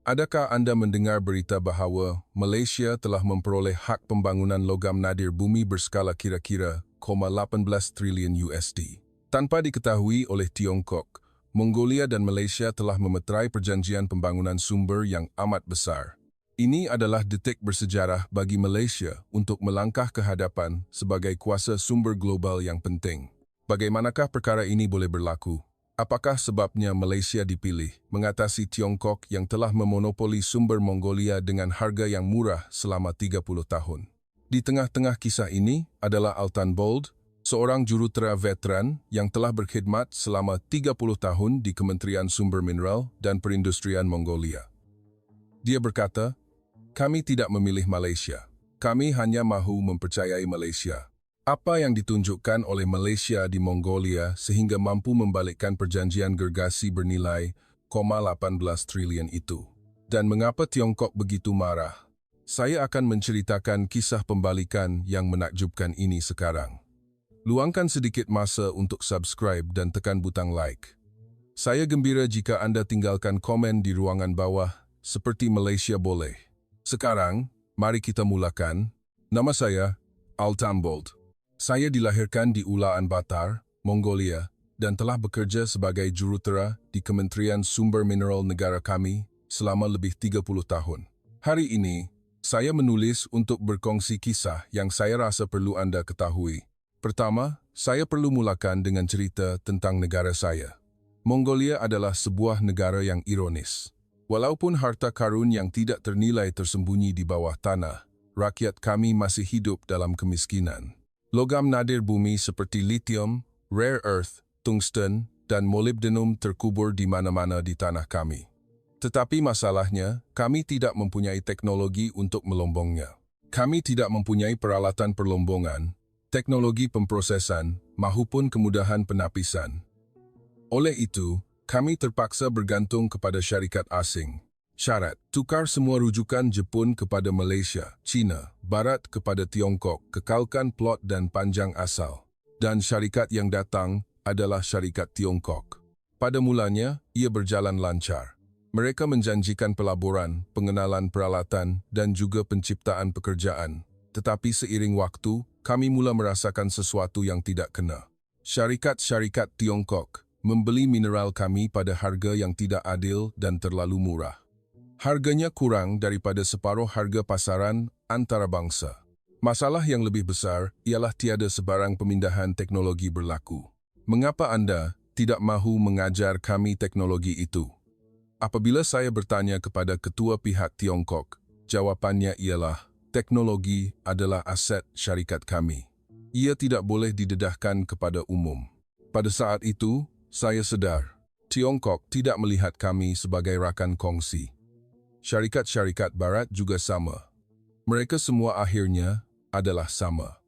Adakah anda mendengar berita bahawa Malaysia telah memperoleh hak pembangunan logam nadir bumi berskala kira-kira 18 triliun USD? Tanpa diketahui oleh Tiongkok, Mongolia dan Malaysia telah memeterai perjanjian pembangunan sumber yang amat besar. Ini adalah detik bersejarah bagi Malaysia untuk melangkah ke hadapan sebagai kuasa sumber global yang penting. Bagaimanakah perkara ini boleh berlaku? Apakah sebabnya Malaysia dipilih mengatasi Tiongkok yang telah memonopoli sumber Mongolia dengan harga yang murah selama 30 tahun? Di tengah-tengah kisah ini adalah Altan Bold, seorang jurutera veteran yang telah berkhidmat selama 30 tahun di Kementerian Sumber Mineral dan Perindustrian Mongolia. Dia berkata, "Kami tidak memilih Malaysia. Kami hanya mahu mempercayai Malaysia. Apa yang ditunjukkan oleh Malaysia di Mongolia sehingga mampu membalikkan perjanjian gergasi bernilai 18 triliun itu? Dan mengapa Tiongkok begitu marah? Saya akan menceritakan kisah pembalikan yang menakjubkan ini sekarang. Luangkan sedikit masa untuk subscribe dan tekan butang like. Saya gembira jika Anda tinggalkan komen di ruangan bawah seperti Malaysia boleh. Sekarang, mari kita mulakan. Nama saya Altan Bold. Saya dilahirkan di Ulaanbaatar, Mongolia, dan telah bekerja sebagai jurutera di Kementerian Sumber Mineral negara kami selama lebih 30 tahun. Hari ini, saya menulis untuk berkongsi kisah yang saya rasa perlu Anda ketahui. Pertama, saya perlu mulakan dengan cerita tentang negara saya. Mongolia adalah sebuah negara yang ironis. Walaupun harta karun yang tidak ternilai tersembunyi di bawah tanah, rakyat kami masih hidup dalam kemiskinan. Logam nadir bumi seperti lithium, rare earth, tungsten, dan molybdenum terkubur di mana-mana di tanah kami. Tetapi masalahnya, kami tidak mempunyai teknologi untuk melombongnya. Kami tidak mempunyai peralatan perlombongan, teknologi pemprosesan, maupun kemudahan penapisan. Oleh itu, kami terpaksa bergantung kepada syarikat asing. Syarat, tukar semua rujukan Jepun kepada Malaysia, China, Barat kepada Tiongkok, kekalkan plot dan panjang asal. Dan syarikat yang datang adalah syarikat Tiongkok. Pada mulanya, ia berjalan lancar. Mereka menjanjikan pelaburan, pengenalan peralatan, dan juga penciptaan pekerjaan. Tetapi seiring waktu, kami mula merasakan sesuatu yang tidak kena. Syarikat-syarikat Tiongkok membeli mineral kami pada harga yang tidak adil dan terlalu murah. Harganya kurang daripada separuh harga pasaran antarabangsa. Masalah yang lebih besar ialah tiada sebarang pemindahan teknologi berlaku. Mengapa Anda tidak mahu mengajar kami teknologi itu? Apabila saya bertanya kepada ketua pihak Tiongkok, jawapannya ialah, teknologi adalah aset syarikat kami. Ia tidak boleh didedahkan kepada umum. Pada saat itu, saya sedar, Tiongkok tidak melihat kami sebagai rakan kongsi. Syarikat-syarikat Barat juga sama. Mereka semua akhirnya adalah sama.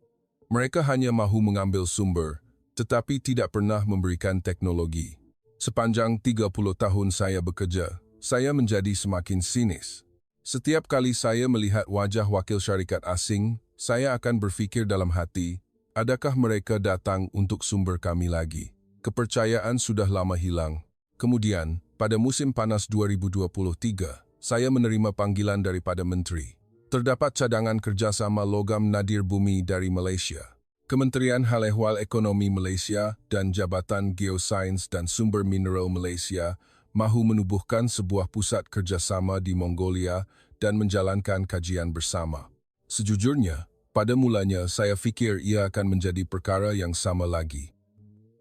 Mereka hanya mahu mengambil sumber, tetapi tidak pernah memberikan teknologi. Sepanjang 30 tahun saya bekerja, saya menjadi semakin sinis. Setiap kali saya melihat wajah wakil syarikat asing, saya akan berfikir dalam hati, adakah mereka datang untuk sumber kami lagi? Kepercayaan sudah lama hilang. Kemudian, pada musim panas 2023, saya menerima panggilan daripada menteri. Terdapat cadangan kerjasama logam nadir bumi dari Malaysia. Kementerian Hal Ehwal Ekonomi Malaysia dan Jabatan Geosains dan Sumber Mineral Malaysia mahu menubuhkan sebuah pusat kerjasama di Mongolia dan menjalankan kajian bersama. Sejujurnya, pada mulanya saya fikir ia akan menjadi perkara yang sama lagi.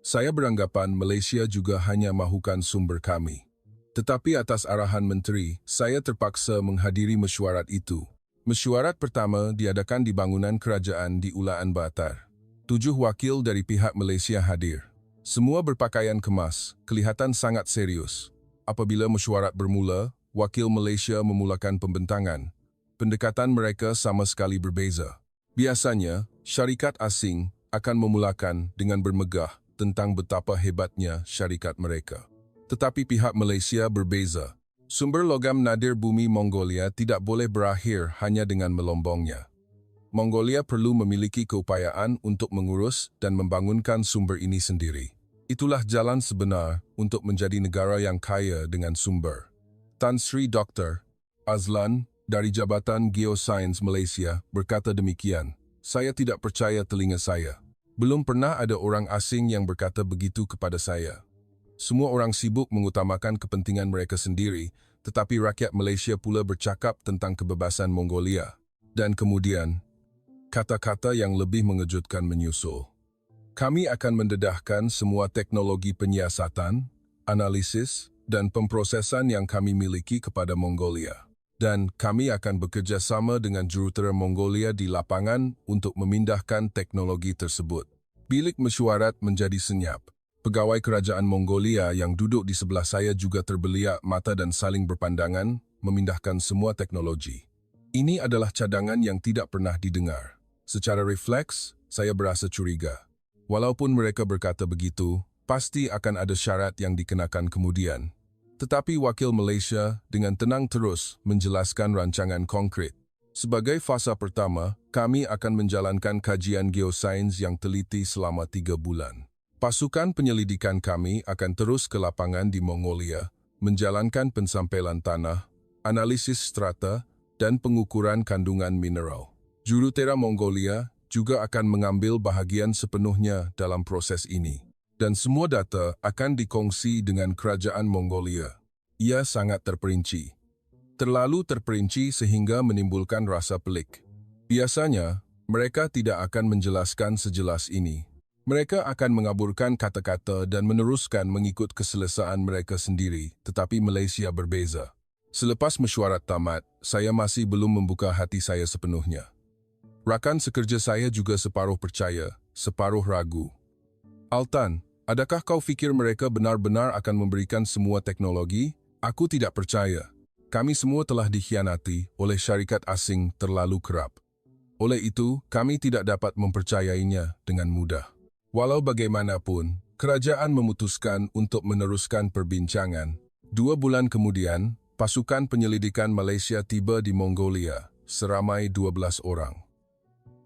Saya beranggapan Malaysia juga hanya mahukan sumber kami. Tetapi atas arahan menteri, saya terpaksa menghadiri mesyuarat itu. Mesyuarat pertama diadakan di bangunan kerajaan di Ulaanbaatar. 7 wakil dari pihak Malaysia hadir. Semua berpakaian kemas, kelihatan sangat serius. Apabila mesyuarat bermula, wakil Malaysia memulakan pembentangan. Pendekatan mereka sama sekali berbeza. Biasanya, syarikat asing akan memulakan dengan bermegah tentang betapa hebatnya syarikat mereka. Tetapi pihak Malaysia berbeza. Sumber logam nadir bumi Mongolia tidak boleh berakhir hanya dengan melombongnya. Mongolia perlu memiliki keupayaan untuk mengurus dan membangunkan sumber ini sendiri. Itulah jalan sebenar untuk menjadi negara yang kaya dengan sumber. Tan Sri Dr. Azlan, dari Jabatan Geosains Malaysia, berkata demikian. Saya tidak percaya telinga saya. Belum pernah ada orang asing yang berkata begitu kepada saya. Semua orang sibuk mengutamakan kepentingan mereka sendiri, tetapi rakyat Malaysia pula bercakap tentang kebebasan Mongolia. Dan kemudian, kata-kata yang lebih mengejutkan menyusul. Kami akan mendedahkan semua teknologi penyiasatan, analisis, dan pemprosesan yang kami miliki kepada Mongolia. Dan kami akan bekerja sama dengan jurutera Mongolia di lapangan untuk memindahkan teknologi tersebut. Bilik mesyuarat menjadi senyap. Pegawai kerajaan Mongolia yang duduk di sebelah saya juga terbeliak mata dan saling berpandangan, memindahkan semua teknologi. Ini adalah cadangan yang tidak pernah didengar. Secara refleks, saya berasa curiga. Walaupun mereka berkata begitu, pasti akan ada syarat yang dikenakan kemudian. Tetapi wakil Malaysia dengan tenang terus menjelaskan rancangan konkret. Sebagai fasa pertama, kami akan menjalankan kajian geosains yang teliti selama 3 bulan. Pasukan penyelidikan kami akan terus ke lapangan di Mongolia, menjalankan pensampelan tanah, analisis strata, dan pengukuran kandungan mineral. Jurutera Mongolia juga akan mengambil bahagian sepenuhnya dalam proses ini. Dan semua data akan dikongsi dengan kerajaan Mongolia. Ia sangat terperinci. Terlalu terperinci sehingga menimbulkan rasa pelik. Biasanya, mereka tidak akan menjelaskan sejelas ini. Mereka akan mengaburkan kata-kata dan meneruskan mengikut keselesaan mereka sendiri, tetapi Malaysia berbeza. Selepas mesyuarat tamat, saya masih belum membuka hati saya sepenuhnya. Rakan sekerja saya juga separuh percaya, separuh ragu. Altan, adakah kau fikir mereka benar-benar akan memberikan semua teknologi? Aku tidak percaya. Kami semua telah dikhianati oleh syarikat asing terlalu kerap. Oleh itu, kami tidak dapat mempercayainya dengan mudah. Walau bagaimanapun, kerajaan memutuskan untuk meneruskan perbincangan. 2 bulan kemudian, pasukan penyelidikan Malaysia tiba di Mongolia, seramai 12 orang.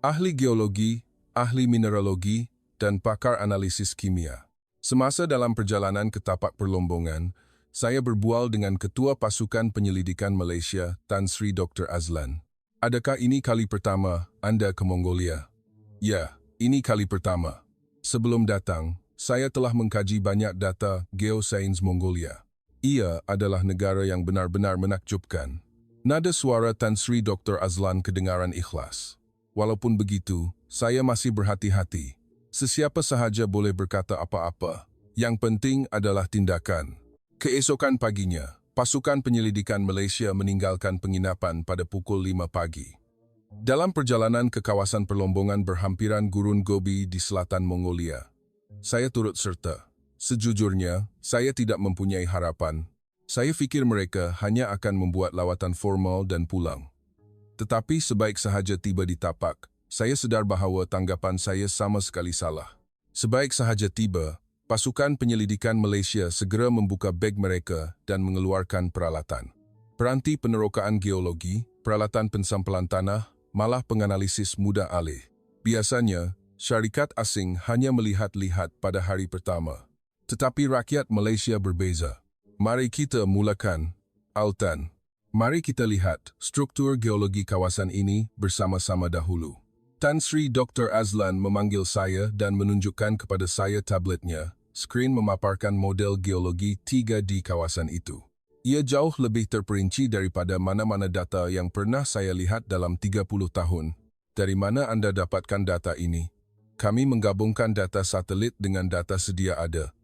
Ahli geologi, ahli mineralogi, dan pakar analisis kimia. Semasa dalam perjalanan ke tapak perlombongan, saya berbual dengan Ketua Pasukan Penyelidikan Malaysia, Tan Sri Dr. Azlan. Adakah ini kali pertama Anda ke Mongolia? Ya, ini kali pertama. Sebelum datang, saya telah mengkaji banyak data geosains Mongolia. Ia adalah negara yang benar-benar menakjubkan. Nada suara Tan Sri Dr. Azlan kedengaran ikhlas. Walaupun begitu, saya masih berhati-hati. Sesiapa sahaja boleh berkata apa-apa. Yang penting adalah tindakan. Keesokan paginya, pasukan penyelidikan Malaysia meninggalkan penginapan pada pukul 5 pagi. Dalam perjalanan ke kawasan perlombongan berhampiran Gurun Gobi di selatan Mongolia, saya turut serta. Sejujurnya, saya tidak mempunyai harapan. Saya fikir mereka hanya akan membuat lawatan formal dan pulang. Tetapi sebaik sahaja tiba di tapak, saya sedar bahawa tanggapan saya sama sekali salah. Sebaik sahaja tiba, pasukan penyelidikan Malaysia segera membuka beg mereka dan mengeluarkan peralatan. Peranti penerokaan geologi, peralatan pensampelan tanah, malah penganalisis mudah alih. Biasanya, syarikat asing hanya melihat-lihat pada hari pertama. Tetapi rakyat Malaysia berbeza. Mari kita mulakan, Altan. Mari kita lihat struktur geologi kawasan ini bersama-sama dahulu. Tan Sri Dr. Azlan memanggil saya dan menunjukkan kepada saya tabletnya. Skrin memaparkan model geologi 3D kawasan itu. Ia jauh lebih terperinci daripada mana-mana data yang pernah saya lihat dalam 30 tahun. Dari mana anda dapatkan data ini? Kami menggabungkan data satelit dengan data sedia ada.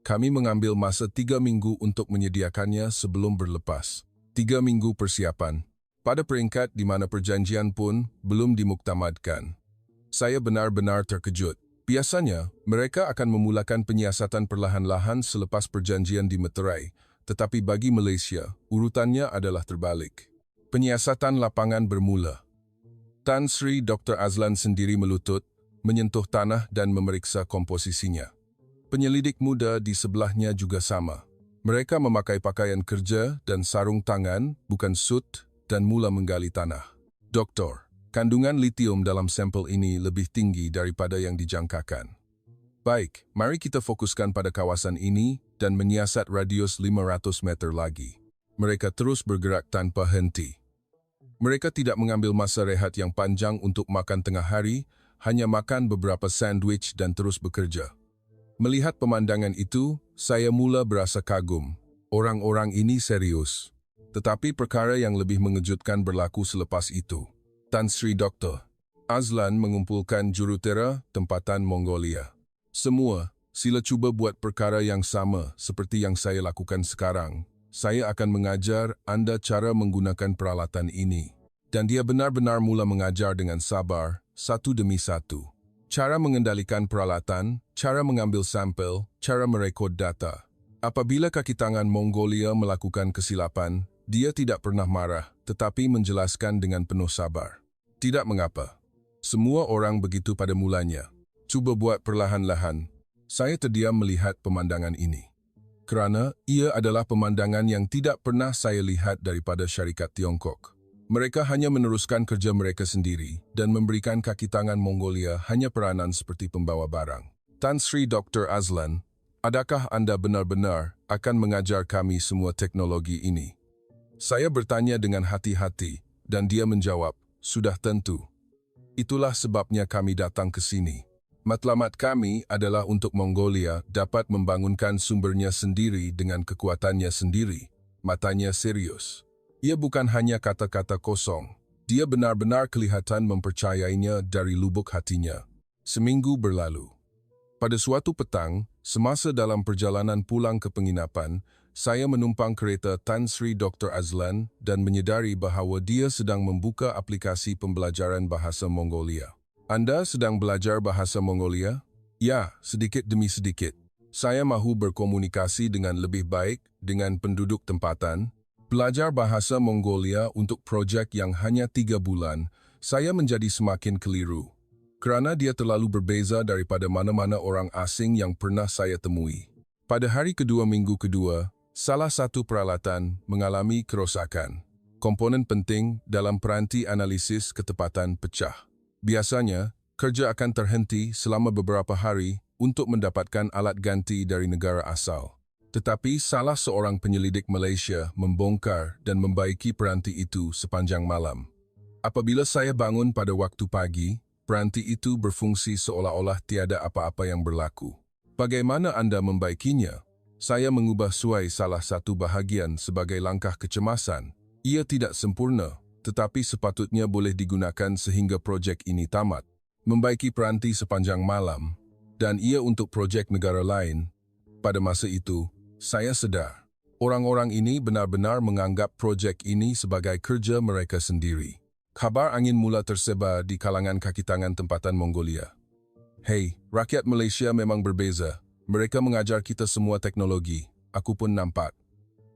Kami mengambil masa 3 minggu untuk menyediakannya sebelum berlepas. 3 minggu persiapan. Pada peringkat di mana perjanjian pun belum dimuktamadkan. Saya benar-benar terkejut. Biasanya, mereka akan memulakan penyiasatan perlahan-lahan selepas perjanjian dimeterai, tetapi bagi Malaysia, urutannya adalah terbalik. Penyiasatan lapangan bermula. Tan Sri Dr. Azlan sendiri melutut, menyentuh tanah dan memeriksa komposisinya. Penyelidik muda di sebelahnya juga sama. Mereka memakai pakaian kerja dan sarung tangan, bukan suit, dan mula menggali tanah. Doktor, kandungan litium dalam sampel ini lebih tinggi daripada yang dijangkakan. Baik, mari kita fokuskan pada kawasan ini dan menyiasat radius 500 meter lagi. Mereka terus bergerak tanpa henti. Mereka tidak mengambil masa rehat yang panjang untuk makan tengah hari, hanya makan beberapa sandwich dan terus bekerja. Melihat pemandangan itu, saya mula berasa kagum. Orang-orang ini serius. Tetapi perkara yang lebih mengejutkan berlaku selepas itu. Tan Sri Dr. Azlan mengumpulkan jurutera tempatan Mongolia. Semua, sila cuba buat perkara yang sama seperti yang saya lakukan sekarang. Saya akan mengajar Anda cara menggunakan peralatan ini. Dan dia benar-benar mula mengajar dengan sabar, satu demi satu. Cara mengendalikan peralatan, cara mengambil sampel, cara merekod data. Apabila kaki tangan Mongolia melakukan kesilapan, dia tidak pernah marah, tetapi menjelaskan dengan penuh sabar. Tidak mengapa. Semua orang begitu pada mulanya. Cuba buat perlahan-lahan. Saya terdiam melihat pemandangan ini. Kerana ia adalah pemandangan yang tidak pernah saya lihat daripada syarikat Tiongkok. Mereka hanya meneruskan kerja mereka sendiri dan memberikan kaki tangan Mongolia hanya peranan seperti pembawa barang. Tan Sri Dr. Azlan, adakah Anda benar-benar akan mengajar kami semua teknologi ini? Saya bertanya dengan hati-hati dan dia menjawab, sudah tentu. Itulah sebabnya kami datang ke sini. Matlamat kami adalah untuk Mongolia dapat membangunkan sumbernya sendiri dengan kekuatannya sendiri. Matanya serius. Ia bukan hanya kata-kata kosong. Dia benar-benar kelihatan mempercayainya dari lubuk hatinya. Seminggu berlalu. Pada suatu petang, semasa dalam perjalanan pulang ke penginapan, saya menumpang kereta Tan Sri Dr. Azlan dan menyedari bahawa dia sedang membuka aplikasi pembelajaran bahasa Mongolia. Anda sedang belajar bahasa Mongolia? Ya, sedikit demi sedikit. Saya mahu berkomunikasi dengan lebih baik dengan penduduk tempatan. Belajar bahasa Mongolia untuk projek yang hanya 3 bulan, saya menjadi semakin keliru. Kerana dia terlalu berbeza daripada mana-mana orang asing yang pernah saya temui. Pada hari kedua minggu kedua, salah satu peralatan mengalami kerosakan. Komponen penting dalam peranti analisis ketepatan pecah. Biasanya, kerja akan terhenti selama beberapa hari untuk mendapatkan alat ganti dari negara asal. Tetapi salah seorang penyelidik Malaysia membongkar dan membaiki peranti itu sepanjang malam. Apabila saya bangun pada waktu pagi, peranti itu berfungsi seolah-olah tiada apa-apa yang berlaku. Bagaimana Anda membaikinya? Saya mengubah suai salah satu bahagian sebagai langkah kecemasan. Ia tidak sempurna, tetapi sepatutnya boleh digunakan sehingga projek ini tamat. Membaiki peranti sepanjang malam, dan ia untuk projek negara lain. Pada masa itu, saya sedar, orang-orang ini benar-benar menganggap projek ini sebagai kerja mereka sendiri. Kabar angin mula tersebar di kalangan kaki tangan tempatan Mongolia. Hei, rakyat Malaysia memang berbeza. Mereka mengajar kita semua teknologi. Aku pun nampak.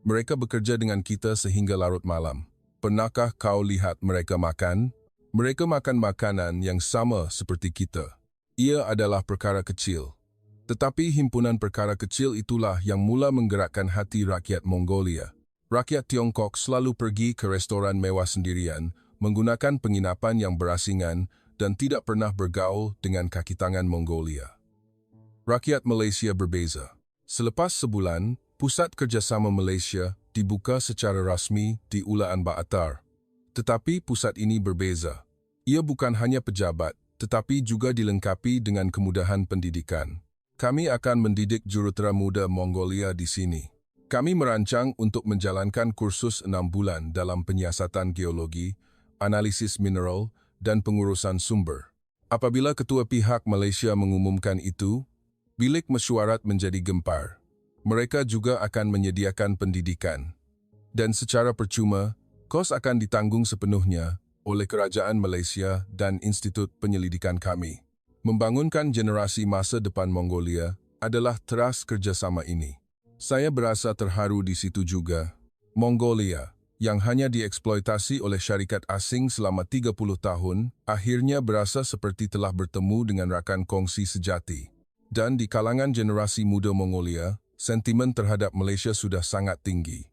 Mereka bekerja dengan kita sehingga larut malam. Pernahkah kau lihat mereka makan? Mereka makan makanan yang sama seperti kita. Ia adalah perkara kecil. Tetapi himpunan perkara kecil itulah yang mula menggerakkan hati rakyat Mongolia. Rakyat Tiongkok selalu pergi ke restoran mewah sendirian, menggunakan penginapan yang berasingan dan tidak pernah bergaul dengan kaki tangan Mongolia. Rakyat Malaysia berbeza. Selepas sebulan, Pusat Kerjasama Malaysia dibuka secara rasmi di Ulaan Baatar. Tetapi pusat ini berbeza. Ia bukan hanya pejabat, tetapi juga dilengkapi dengan kemudahan pendidikan. Kami akan mendidik jurutera muda Mongolia di sini. Kami merancang untuk menjalankan kursus 6 bulan dalam penyiasatan geologi, analisis mineral, dan pengurusan sumber. Apabila ketua pihak Malaysia mengumumkan itu, bilik mesyuarat menjadi gempar. Mereka juga akan menyediakan pendidikan. Dan secara percuma, kos akan ditanggung sepenuhnya oleh Kerajaan Malaysia dan Institut Penyelidikan kami. Membangunkan generasi masa depan Mongolia adalah teras kerjasama ini. Saya berasa terharu di situ juga. Mongolia, yang hanya dieksploitasi oleh syarikat asing selama 30 tahun, akhirnya berasa seperti telah bertemu dengan rakan kongsi sejati. Dan di kalangan generasi muda Mongolia, sentimen terhadap Malaysia sudah sangat tinggi.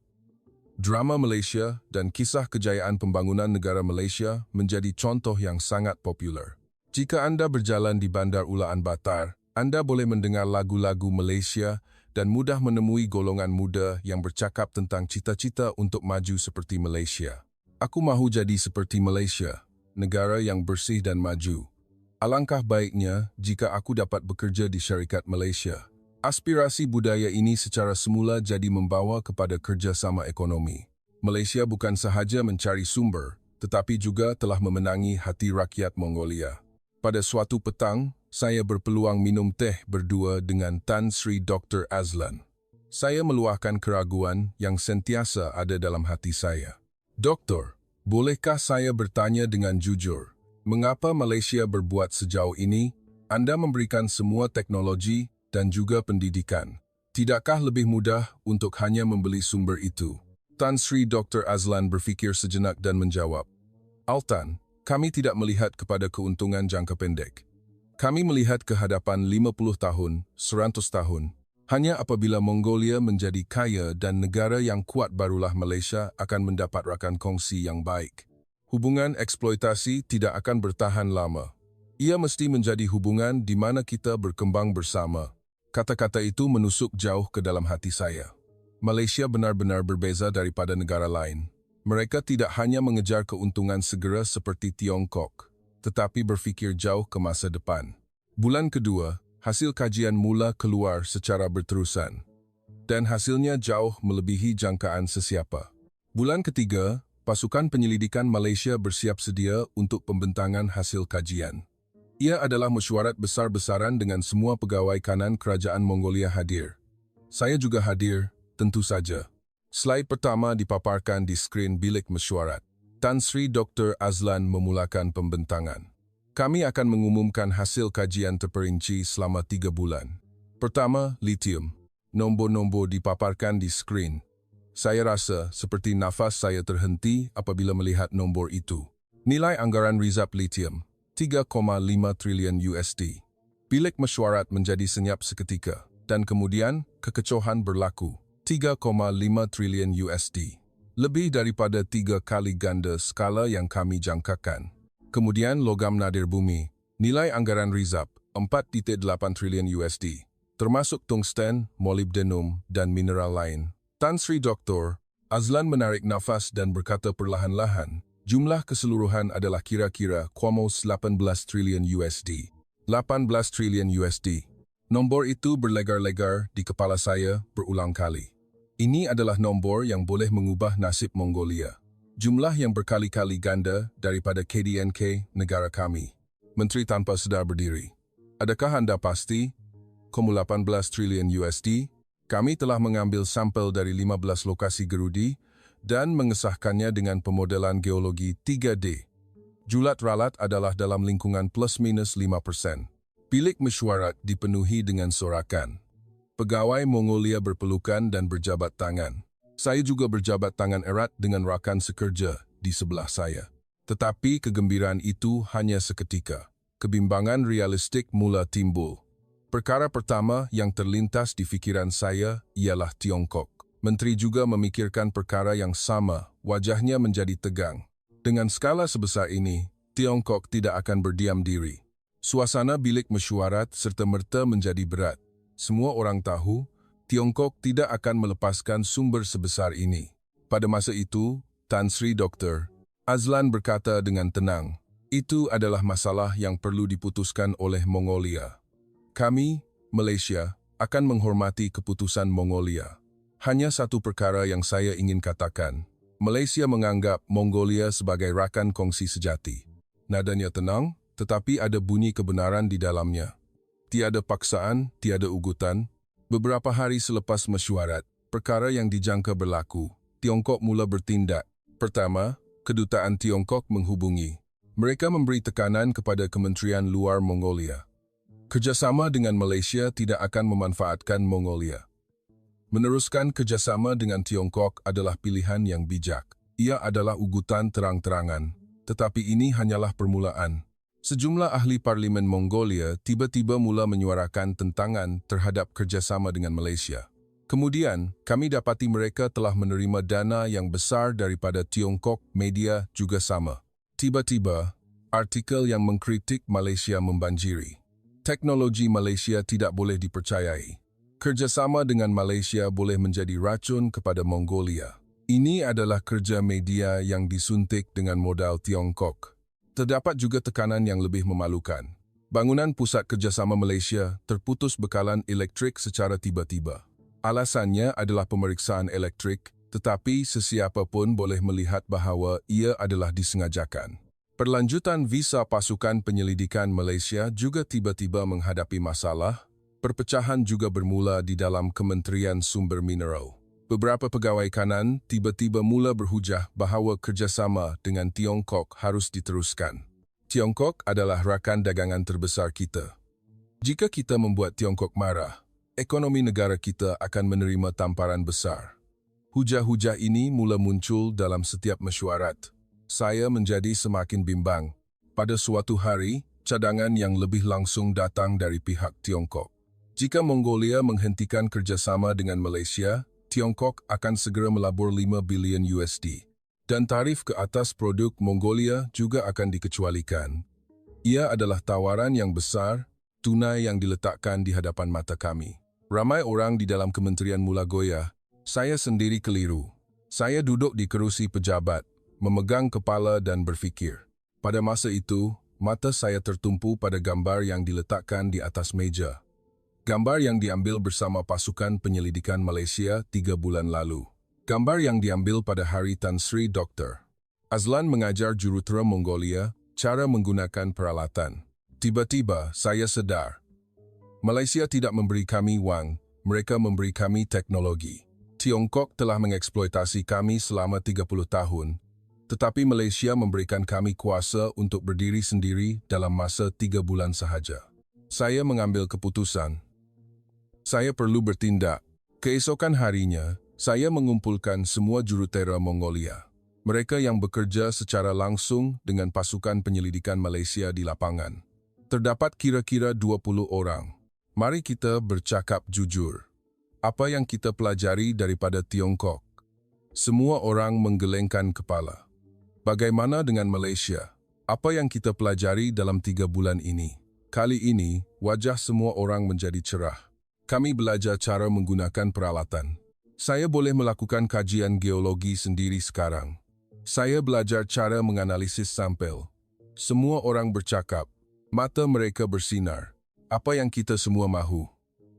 Drama Malaysia dan kisah kejayaan pembangunan negara Malaysia menjadi contoh yang sangat popular. Jika Anda berjalan di Bandar Ulaan Batar, Anda boleh mendengar lagu-lagu Malaysia dan mudah menemui golongan muda yang bercakap tentang cita-cita untuk maju seperti Malaysia. Aku mahu jadi seperti Malaysia, negara yang bersih dan maju. Alangkah baiknya jika aku dapat bekerja di syarikat Malaysia. Aspirasi budaya ini secara semula jadi membawa kepada kerjasama ekonomi. Malaysia bukan sahaja mencari sumber, tetapi juga telah memenangi hati rakyat Mongolia. Pada suatu petang, saya berpeluang minum teh berdua dengan Tan Sri Dr. Azlan. Saya meluahkan keraguan yang sentiasa ada dalam hati saya. Doktor, bolehkah saya bertanya dengan jujur, mengapa Malaysia berbuat sejauh ini? Anda memberikan semua teknologi dan juga pendidikan. Tidakkah lebih mudah untuk hanya membeli sumber itu? Tan Sri Dr. Azlan berfikir sejenak dan menjawab, Altan, kami tidak melihat kepada keuntungan jangka pendek. Kami melihat ke hadapan 50 tahun, 100 tahun. Hanya apabila Mongolia menjadi kaya dan negara yang kuat barulah Malaysia akan mendapat rakan kongsi yang baik. Hubungan eksploitasi tidak akan bertahan lama. Ia mesti menjadi hubungan di mana kita berkembang bersama. Kata-kata itu menusuk jauh ke dalam hati saya. Malaysia benar-benar berbeza daripada negara lain. Mereka tidak hanya mengejar keuntungan segera seperti Tiongkok, tetapi berfikir jauh ke masa depan. Bulan kedua, hasil kajian mula keluar secara berterusan, dan hasilnya jauh melebihi jangkaan sesiapa. Bulan ketiga, pasukan penyelidikan Malaysia bersiap sedia untuk pembentangan hasil kajian. Ia adalah mesyuarat besar-besaran dengan semua pegawai kanan kerajaan Mongolia hadir. Saya juga hadir, tentu saja. Slide pertama dipaparkan di skrin bilik mesyuarat. Tan Sri Dr. Azlan memulakan pembentangan. Kami akan mengumumkan hasil kajian terperinci selama 3 bulan. Pertama, lithium. Nombor-nombor dipaparkan di skrin. Saya rasa seperti nafas saya terhenti apabila melihat nombor itu. Nilai anggaran rizab lithium, 3,5 triliun USD. Bilik mesyuarat menjadi senyap seketika, dan kemudian kekecohan berlaku. 3,5 triliun USD. Lebih daripada 3 kali ganda skala yang kami jangkakan. Kemudian logam nadir bumi. Nilai anggaran rizab, 4,8 triliun USD. Termasuk tungsten, molybdenum, dan mineral lain. Tan Sri Dr. Azlan menarik nafas dan berkata perlahan-lahan, jumlah keseluruhan adalah kira-kira 18 triliun USD. 18 triliun USD. Nombor itu berlegar-legar di kepala saya berulang kali. Ini adalah nombor yang boleh mengubah nasib Mongolia. Jumlah yang berkali-kali ganda daripada KDNK negara kami. Menteri tanpa sedar berdiri. Adakah Anda pasti? 18 triliun USD? Kami telah mengambil sampel dari 15 lokasi gerudi dan mengesahkannya dengan pemodelan geologi 3D. Julat ralat adalah dalam lingkungan plus-minus 5%. Bilik mesyuarat dipenuhi dengan sorakan. Pegawai Mongolia berpelukan dan berjabat tangan. Saya juga berjabat tangan erat dengan rakan sekerja di sebelah saya. Tetapi kegembiraan itu hanya seketika. Kebimbangan realistik mula timbul. Perkara pertama yang terlintas di fikiran saya ialah Tiongkok. Menteri juga memikirkan perkara yang sama, wajahnya menjadi tegang. Dengan skala sebesar ini, Tiongkok tidak akan berdiam diri. Suasana bilik mesyuarat serta-merta menjadi berat. Semua orang tahu, Tiongkok tidak akan melepaskan sumber sebesar ini. Pada masa itu, Tan Sri Dr. Azlan berkata dengan tenang, itu adalah masalah yang perlu diputuskan oleh Mongolia. Kami, Malaysia, akan menghormati keputusan Mongolia. Hanya satu perkara yang saya ingin katakan. Malaysia menganggap Mongolia sebagai rakan kongsi sejati. Nadanya tenang, tetapi ada bunyi kebenaran di dalamnya. Tiada paksaan, tiada ugutan. Beberapa hari selepas mesyuarat, perkara yang dijangka berlaku. Tiongkok mula bertindak. Pertama, kedutaan Tiongkok menghubungi. Mereka memberi tekanan kepada Kementerian Luar Mongolia. Kerjasama dengan Malaysia tidak akan memanfaatkan Mongolia. Meneruskan kerjasama dengan Tiongkok adalah pilihan yang bijak. Ia adalah ugutan terang-terangan, tetapi ini hanyalah permulaan. Sejumlah ahli parlimen Mongolia tiba-tiba mula menyuarakan tentangan terhadap kerjasama dengan Malaysia. Kemudian, kami dapati mereka telah menerima dana yang besar daripada Tiongkok, media juga sama. Tiba-tiba, artikel yang mengkritik Malaysia membanjiri. Teknologi Malaysia tidak boleh dipercayai. Kerjasama dengan Malaysia boleh menjadi racun kepada Mongolia. Ini adalah kerja media yang disuntik dengan modal Tiongkok. Terdapat juga tekanan yang lebih memalukan. Bangunan Pusat Kerjasama Malaysia terputus bekalan elektrik secara tiba-tiba. Alasannya adalah pemeriksaan elektrik, tetapi sesiapa pun boleh melihat bahawa ia adalah disengajakan. Perlanjutan visa pasukan penyelidikan Malaysia juga tiba-tiba menghadapi masalah. Perpecahan juga bermula di dalam Kementerian Sumber Mineral. Beberapa pegawai kanan tiba-tiba mula berhujah bahawa kerjasama dengan Tiongkok harus diteruskan. Tiongkok adalah rakan dagangan terbesar kita. Jika kita membuat Tiongkok marah, ekonomi negara kita akan menerima tamparan besar. Hujah-hujah ini mula muncul dalam setiap mesyuarat. Saya menjadi semakin bimbang. Pada suatu hari, cadangan yang lebih langsung datang dari pihak Tiongkok. Jika Mongolia menghentikan kerjasama dengan Malaysia, Tiongkok akan segera melabur 5 bilion USD. Dan tarif ke atas produk Mongolia juga akan dikecualikan. Ia adalah tawaran yang besar, tunai yang diletakkan di hadapan mata kami. Ramai orang di dalam kementerian mula goyah. Saya sendiri keliru. Saya duduk di kerusi pejabat, memegang kepala dan berfikir. Pada masa itu, mata saya tertumpu pada gambar yang diletakkan di atas meja. Gambar yang diambil bersama pasukan penyelidikan Malaysia 3 bulan lalu. Gambar yang diambil pada hari Tan Sri Dr. Azlan mengajar jurutera Mongolia cara menggunakan peralatan. Tiba-tiba saya sedar. Malaysia tidak memberi kami wang, mereka memberi kami teknologi. Tiongkok telah mengeksploitasi kami selama 30 tahun, tetapi Malaysia memberikan kami kuasa untuk berdiri sendiri dalam masa 3 bulan sahaja. Saya mengambil keputusan. Saya perlu bertindak. Keesokan harinya, saya mengumpulkan semua jurutera Mongolia. Mereka yang bekerja secara langsung dengan pasukan penyelidikan Malaysia di lapangan. Terdapat kira-kira 20 orang. Mari kita bercakap jujur. Apa yang kita pelajari daripada Tiongkok? Semua orang menggelengkan kepala. Bagaimana dengan Malaysia? Apa yang kita pelajari dalam 3 bulan ini? Kali ini, wajah semua orang menjadi cerah. Kami belajar cara menggunakan peralatan. Saya boleh melakukan kajian geologi sendiri sekarang. Saya belajar cara menganalisis sampel. Semua orang bercakap. Mata mereka bersinar. Apa yang kita semua mahu?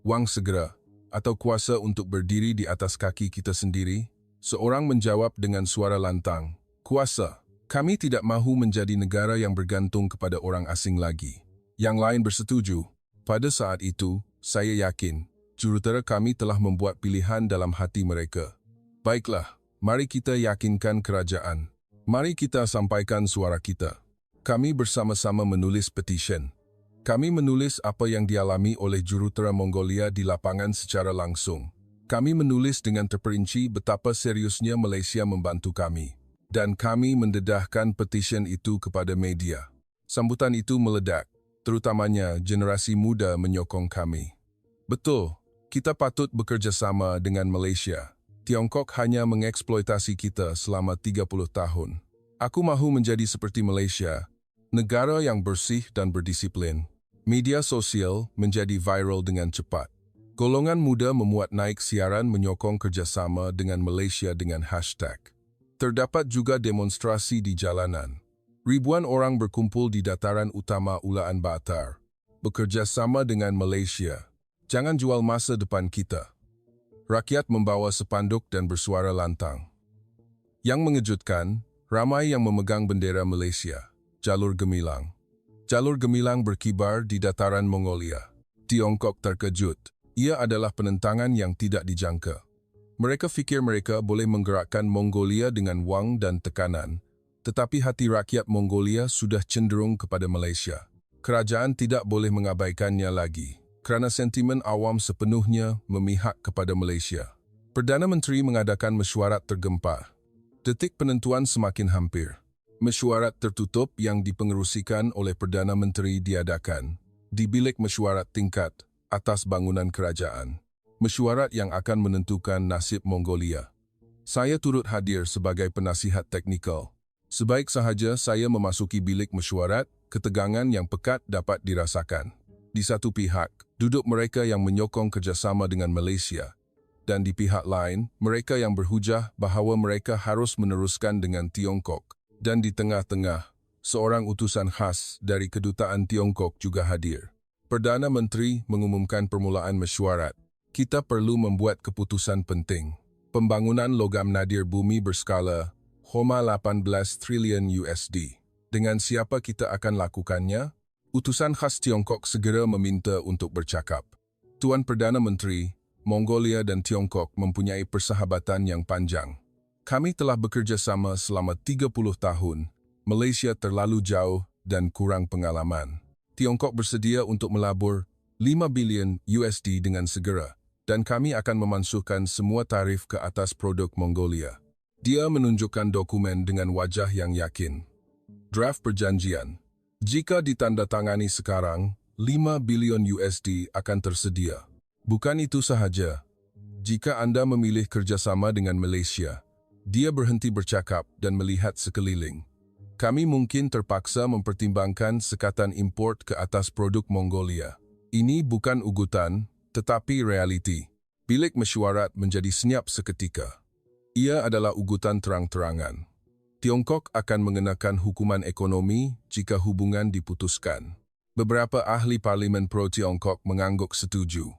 Wang segera, atau kuasa untuk berdiri di atas kaki kita sendiri? Seorang menjawab dengan suara lantang. Kuasa. Kami tidak mahu menjadi negara yang bergantung kepada orang asing lagi. Yang lain bersetuju. Pada saat itu, saya yakin, jurutera kami telah membuat pilihan dalam hati mereka. Baiklah, mari kita yakinkan kerajaan. Mari kita sampaikan suara kita. Kami bersama-sama menulis petition. Kami menulis apa yang dialami oleh jurutera Mongolia di lapangan secara langsung. Kami menulis dengan terperinci betapa seriusnya Malaysia membantu kami. Dan kami mendedahkan petition itu kepada media. Sambutan itu meledak. Terutamanya generasi muda menyokong kami. Betul, kita patut bekerja sama dengan Malaysia. Tiongkok hanya mengeksploitasi kita selama 30 tahun. Aku mahu menjadi seperti Malaysia, negara yang bersih dan berdisiplin. Media sosial menjadi viral dengan cepat. Golongan muda memuat naik siaran menyokong kerjasama dengan Malaysia dengan hashtag. Terdapat juga demonstrasi di jalanan. Ribuan orang berkumpul di dataran utama Ulaan Batar. Bekerja sama dengan Malaysia. Jangan jual masa depan kita. Rakyat membawa sepanduk dan bersuara lantang. Yang mengejutkan, ramai yang memegang bendera Malaysia. Jalur gemilang. Jalur gemilang berkibar di dataran Mongolia. Tiongkok terkejut. Ia adalah penentangan yang tidak dijangka. Mereka fikir mereka boleh menggerakkan Mongolia dengan wang dan tekanan, tetapi hati rakyat Mongolia sudah cenderung kepada Malaysia. Kerajaan tidak boleh mengabaikannya lagi, kerana sentimen awam sepenuhnya memihak kepada Malaysia. Perdana Menteri mengadakan mesyuarat tergempar. Detik penentuan semakin hampir. Mesyuarat tertutup yang dipengerusikan oleh Perdana Menteri diadakan di bilik mesyuarat tingkat atas bangunan kerajaan. Mesyuarat yang akan menentukan nasib Mongolia. Saya turut hadir sebagai penasihat teknikal. Sebaik sahaja saya memasuki bilik mesyuarat, ketegangan yang pekat dapat dirasakan. Di satu pihak, duduk mereka yang menyokong kerjasama dengan Malaysia, dan di pihak lain, mereka yang berhujah bahawa mereka harus meneruskan dengan Tiongkok. Dan di tengah-tengah, seorang utusan khas dari Kedutaan Tiongkok juga hadir. Perdana Menteri mengumumkan permulaan mesyuarat. Kita perlu membuat keputusan penting. Pembangunan logam nadir bumi berskala 18 triliun USD. Dengan siapa kita akan lakukannya? Utusan khas Tiongkok segera meminta untuk bercakap. Tuan Perdana Menteri, Mongolia dan Tiongkok mempunyai persahabatan yang panjang. Kami telah bekerja sama selama 30 tahun. Malaysia terlalu jauh dan kurang pengalaman. Tiongkok bersedia untuk melabur 5 bilion USD dengan segera, dan kami akan memansuhkan semua tarif ke atas produk Mongolia. Dia menunjukkan dokumen dengan wajah yang yakin. Draft perjanjian. Jika ditandatangani sekarang, 5 bilion USD akan tersedia. Bukan itu sahaja. Jika anda memilih kerjasama dengan Malaysia, dia berhenti bercakap dan melihat sekeliling. Kami mungkin terpaksa mempertimbangkan sekatan import ke atas produk Mongolia. Ini bukan ugutan, tetapi realiti. Bilik mesyuarat menjadi senyap seketika. Ia adalah ugutan terang-terangan. Tiongkok akan mengenakan hukuman ekonomi jika hubungan diputuskan. Beberapa ahli parlimen pro-Tiongkok mengangguk setuju.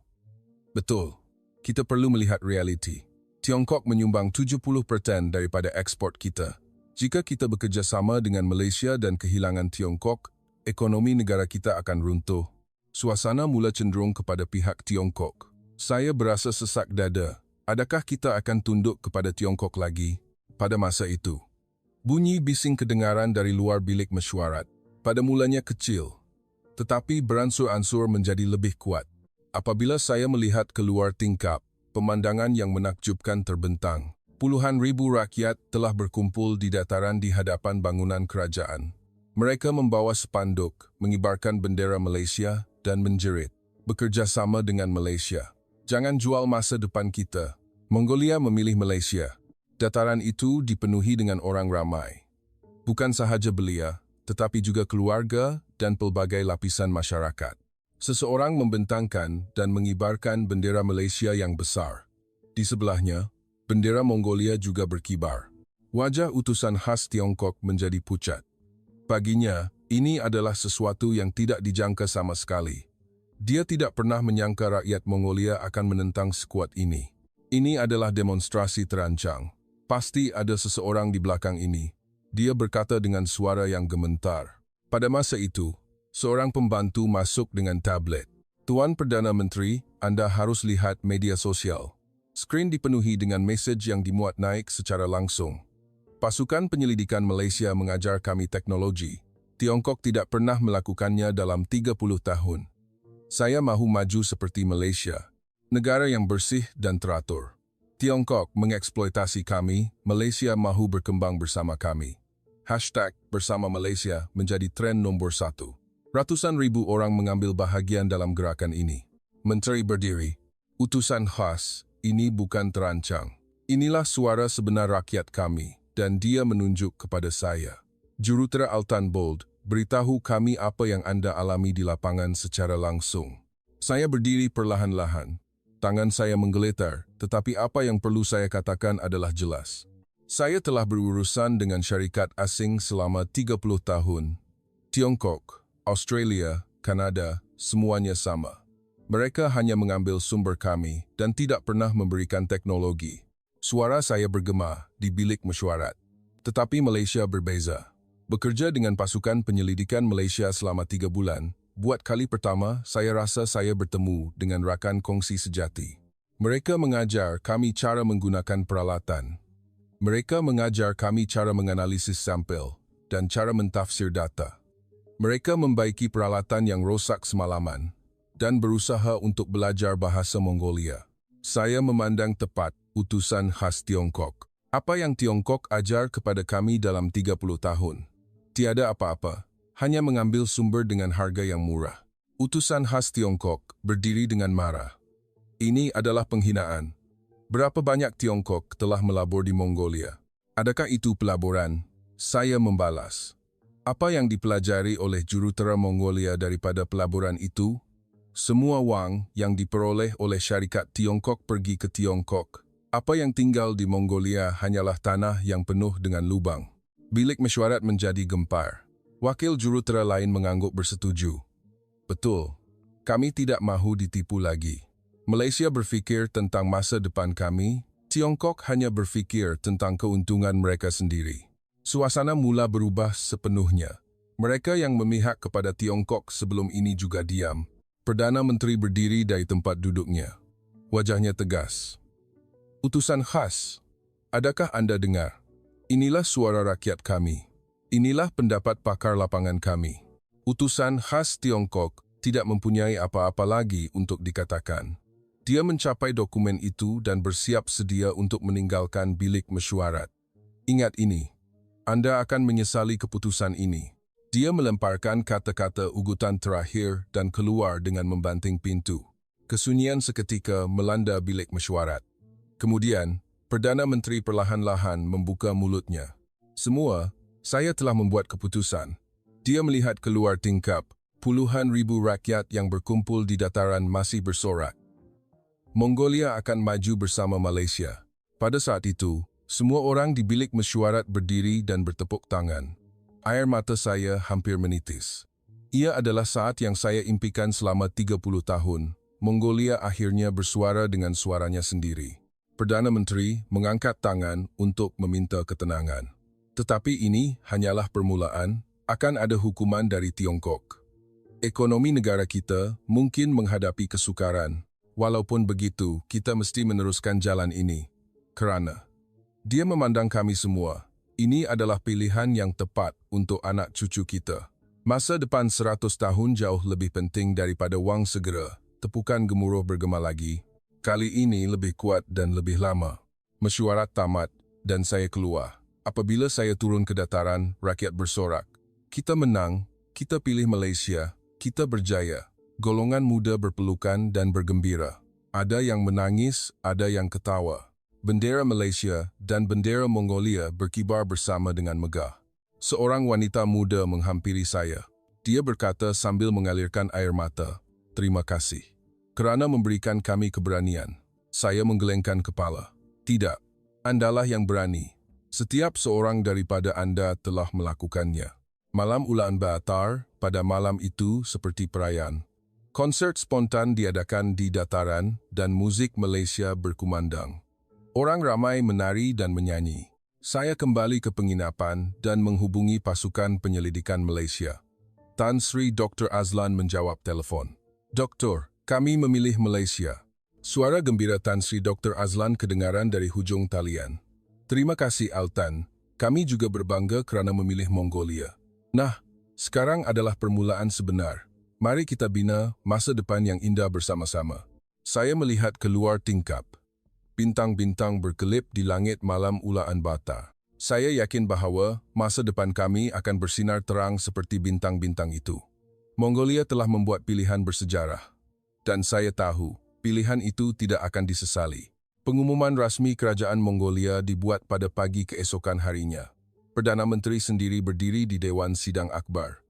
Betul, kita perlu melihat realiti. Tiongkok menyumbang 70% daripada ekspor kita. Jika kita bekerja sama dengan Malaysia dan kehilangan Tiongkok, ekonomi negara kita akan runtuh. Suasana mula cenderung kepada pihak Tiongkok. Saya berasa sesak dada. Adakah kita akan tunduk kepada Tiongkok lagi? Pada masa itu, bunyi bising kedengaran dari luar bilik mesyuarat. Pada mulanya kecil, tetapi beransur-ansur menjadi lebih kuat. Apabila saya melihat keluar tingkap, pemandangan yang menakjubkan terbentang. Puluhan ribu rakyat telah berkumpul di dataran di hadapan bangunan kerajaan. Mereka membawa spanduk, mengibarkan bendera Malaysia dan menjerit, "Bekerja sama dengan Malaysia. Jangan jual masa depan kita." Mongolia memilih Malaysia. Dataran itu dipenuhi dengan orang ramai. Bukan sahaja belia, tetapi juga keluarga dan pelbagai lapisan masyarakat. Seseorang membentangkan dan mengibarkan bendera Malaysia yang besar. Di sebelahnya, bendera Mongolia juga berkibar. Wajah utusan khas Tiongkok menjadi pucat. Baginya, ini adalah sesuatu yang tidak dijangka sama sekali. Dia tidak pernah menyangka rakyat Mongolia akan menentang sekuat ini. Ini adalah demonstrasi terancang. Pasti ada seseorang di belakang ini. Dia berkata dengan suara yang gemetar. Pada masa itu, seorang pembantu masuk dengan tablet. "Tuan Perdana Menteri, Anda harus lihat media sosial." Skrin dipenuhi dengan mesej yang dimuat naik secara langsung. "Pasukan penyelidikan Malaysia mengajar kami teknologi. Tiongkok tidak pernah melakukannya dalam 30 tahun. Saya mahu maju seperti Malaysia, negara yang bersih dan teratur. Tiongkok mengeksploitasi kami, Malaysia mahu berkembang bersama kami." #Bersama Malaysia menjadi tren nombor 1. Ratusan ribu orang mengambil bahagian dalam gerakan ini. Menteri berdiri. "Utusan khas, ini bukan terancang. Inilah suara sebenar rakyat kami, dan dia menunjuk kepada saya. Jurutera Altan Bold, beritahu kami apa yang Anda alami di lapangan secara langsung." Saya berdiri perlahan-lahan. Tangan saya menggeletar, tetapi apa yang perlu saya katakan adalah jelas. Saya telah berurusan dengan syarikat asing selama 30 tahun. Tiongkok, Australia, Kanada, semuanya sama. Mereka hanya mengambil sumber kami dan tidak pernah memberikan teknologi. Suara saya bergema di bilik mesyuarat. Tetapi Malaysia berbeza. Bekerja dengan pasukan penyelidikan Malaysia selama 3 bulan, buat kali pertama saya rasa saya bertemu dengan rakan kongsi sejati. Mereka mengajar kami cara menggunakan peralatan. Mereka mengajar kami cara menganalisis sampel dan cara mentafsir data. Mereka membaiki peralatan yang rosak semalaman dan berusaha untuk belajar bahasa Mongolia. Saya memandang tepat utusan khas Tiongkok. Apa yang Tiongkok ajar kepada kami dalam 30 tahun? Tiada apa-apa, hanya mengambil sumber dengan harga yang murah. Utusan khas Tiongkok berdiri dengan marah. "Ini adalah penghinaan. Berapa banyak Tiongkok telah melabur di Mongolia? Adakah itu pelaburan?" Saya membalas. "Apa yang dipelajari oleh jurutera Mongolia daripada pelaburan itu? Semua wang yang diperoleh oleh syarikat Tiongkok pergi ke Tiongkok. Apa yang tinggal di Mongolia hanyalah tanah yang penuh dengan lubang. Bilik mesyuarat menjadi gempar. Wakil jurutera lain mengangguk bersetuju. Betul, kami tidak mahu ditipu lagi. Malaysia berfikir tentang masa depan kami, Tiongkok hanya berfikir tentang keuntungan mereka sendiri. Suasana mula berubah sepenuhnya. Mereka yang memihak kepada Tiongkok sebelum ini juga diam. Perdana Menteri berdiri dari tempat duduknya. Wajahnya tegas. Utusan khas, adakah Anda dengar? Inilah suara rakyat kami. Inilah pendapat pakar lapangan kami. Utusan khas Tiongkok tidak mempunyai apa-apa lagi untuk dikatakan. Dia mencapai dokumen itu dan bersiap sedia untuk meninggalkan bilik mesyuarat. Ingat ini, Anda akan menyesali keputusan ini. Dia melemparkan kata-kata ugutan terakhir dan keluar dengan membanting pintu. Kesunyian seketika melanda bilik mesyuarat. Kemudian, Perdana Menteri perlahan-lahan membuka mulutnya. Semua, saya telah membuat keputusan. Dia melihat keluar tingkap. Puluhan ribu rakyat yang berkumpul di dataran masih bersorak. Mongolia akan maju bersama Malaysia. Pada saat itu, semua orang di bilik mesyuarat berdiri dan bertepuk tangan. Air mata saya hampir menitis. Ia adalah saat yang saya impikan selama 30 tahun. Mongolia akhirnya bersuara dengan suaranya sendiri. Perdana Menteri mengangkat tangan untuk meminta ketenangan. Tetapi ini hanyalah permulaan, akan ada hukuman dari Tiongkok. Ekonomi negara kita mungkin menghadapi kesukaran. Walaupun begitu, kita mesti meneruskan jalan ini. Kerana dia memandang kami semua. Ini adalah pilihan yang tepat untuk anak cucu kita. Masa depan 100 tahun jauh lebih penting daripada wang segera. Tepukan gemuruh bergema lagi. Kali ini lebih kuat dan lebih lama. Mesyuarat tamat dan saya keluar. Apabila saya turun ke dataran, rakyat bersorak. Kita menang, kita pilih Malaysia, kita berjaya. Golongan muda berpelukan dan bergembira. Ada yang menangis, ada yang ketawa. Bendera Malaysia dan bendera Mongolia berkibar bersama dengan megah. Seorang wanita muda menghampiri saya. Dia berkata sambil mengalirkan air mata, "Terima kasih kerana memberikan kami keberanian." Saya menggelengkan kepala. Tidak, Andalah yang berani. Setiap seorang daripada Anda telah melakukannya. Malam Ulaanbaatar, pada malam itu seperti perayaan. Konsert spontan diadakan di dataran dan musik Malaysia berkumandang. Orang ramai menari dan menyanyi. Saya kembali ke penginapan dan menghubungi pasukan penyelidikan Malaysia. Tan Sri Dr. Azlan menjawab telefon. "Doktor, kami memilih Malaysia." Suara gembira Tan Sri Dr. Azlan kedengaran dari hujung talian. "Terima kasih Altan, kami juga berbangga kerana memilih Mongolia. Nah, sekarang adalah permulaan sebenar. Mari kita bina masa depan yang indah bersama-sama." Saya melihat keluar tingkap. Bintang-bintang berkelip di langit malam Ulaanbaatar. Saya yakin bahawa masa depan kami akan bersinar terang seperti bintang-bintang itu. Mongolia telah membuat pilihan bersejarah. Dan saya tahu, pilihan itu tidak akan disesali. Pengumuman rasmi kerajaan Mongolia dibuat pada pagi keesokan harinya. Perdana Menteri sendiri berdiri di Dewan Sidang Akbar.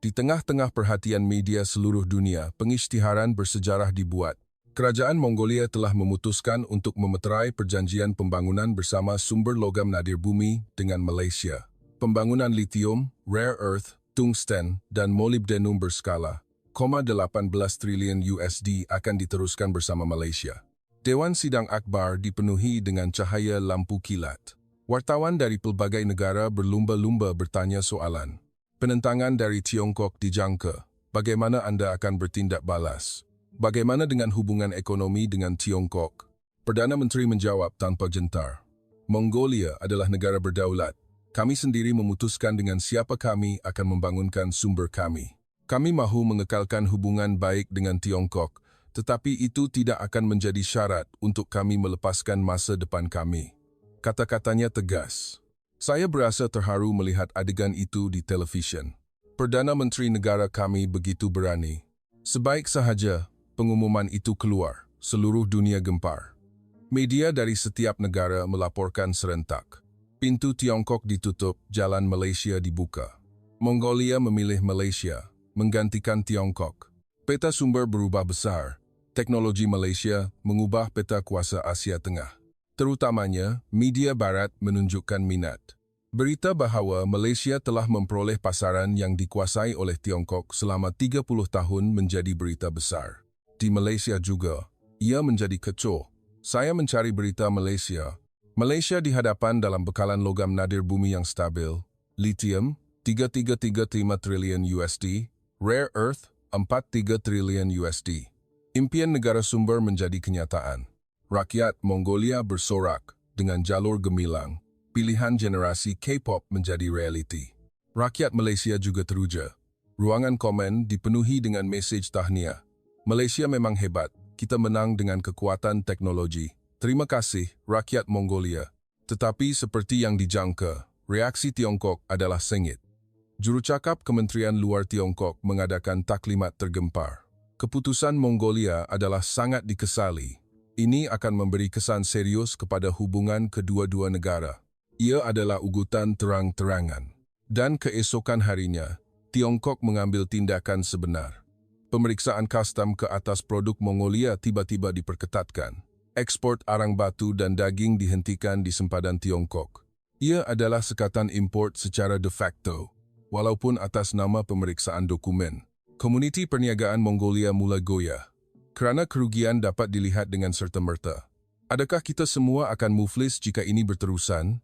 Di tengah-tengah perhatian media seluruh dunia, pengisytiharan bersejarah dibuat. Kerajaan Mongolia telah memutuskan untuk memeterai perjanjian pembangunan bersama sumber logam nadir bumi dengan Malaysia. Pembangunan litium, rare earth, tungsten, dan molybdenum berskala, 18 triliun USD akan diteruskan bersama Malaysia. Dewan Sidang Akbar dipenuhi dengan cahaya lampu kilat. Wartawan dari pelbagai negara berlumba-lumba bertanya soalan. Penentangan dari Tiongkok dijangka. Bagaimana Anda akan bertindak balas? Bagaimana dengan hubungan ekonomi dengan Tiongkok? Perdana Menteri menjawab tanpa gentar. Mongolia adalah negara berdaulat. Kami sendiri memutuskan dengan siapa kami akan membangunkan sumber kami. Kami mahu mengekalkan hubungan baik dengan Tiongkok, tetapi itu tidak akan menjadi syarat untuk kami melepaskan masa depan kami. Kata-katanya tegas. Saya berasa terharu melihat adegan itu di televisyen. Perdana Menteri negara kami begitu berani. Sebaik sahaja pengumuman itu keluar, seluruh dunia gempar. Media dari setiap negara melaporkan serentak. Pintu Tiongkok ditutup, jalan Malaysia dibuka. Mongolia memilih Malaysia, menggantikan Tiongkok. Peta sumber berubah besar. Teknologi Malaysia mengubah peta kuasa Asia Tengah. Terutamanya, media barat menunjukkan minat. Berita bahawa Malaysia telah memperoleh pasaran yang dikuasai oleh Tiongkok selama 30 tahun menjadi berita besar. Di Malaysia juga, ia menjadi kecoh. Saya mencari berita Malaysia. Malaysia dihadapan dalam bekalan logam nadir bumi yang stabil, lithium 3,335 triliun USD, rare earth 4,3 triliun USD. Impian negara sumber menjadi kenyataan. Rakyat Mongolia bersorak dengan jalur gemilang. Pilihan generasi K-pop menjadi realiti. Rakyat Malaysia juga teruja. Ruangan komen dipenuhi dengan mesej tahniah. Malaysia memang hebat. Kita menang dengan kekuatan teknologi. Terima kasih, rakyat Mongolia. Tetapi seperti yang dijangka, reaksi Tiongkok adalah sengit. Jurucakap Kementerian Luar Tiongkok mengadakan taklimat tergempar. Keputusan Mongolia adalah sangat dikesali. Ini akan memberi kesan serius kepada hubungan kedua-dua negara. Ia adalah ugutan terang-terangan. Dan keesokan harinya, Tiongkok mengambil tindakan sebenar. Pemeriksaan kastam ke atas produk Mongolia tiba-tiba diperketatkan. Ekspor arang batu dan daging dihentikan di sempadan Tiongkok. Ia adalah sekatan import secara de facto, walaupun atas nama pemeriksaan dokumen. Komuniti perniagaan Mongolia mula goyah, kerana kerugian dapat dilihat dengan serta-merta. Adakah kita semua akan muflis jika ini berterusan?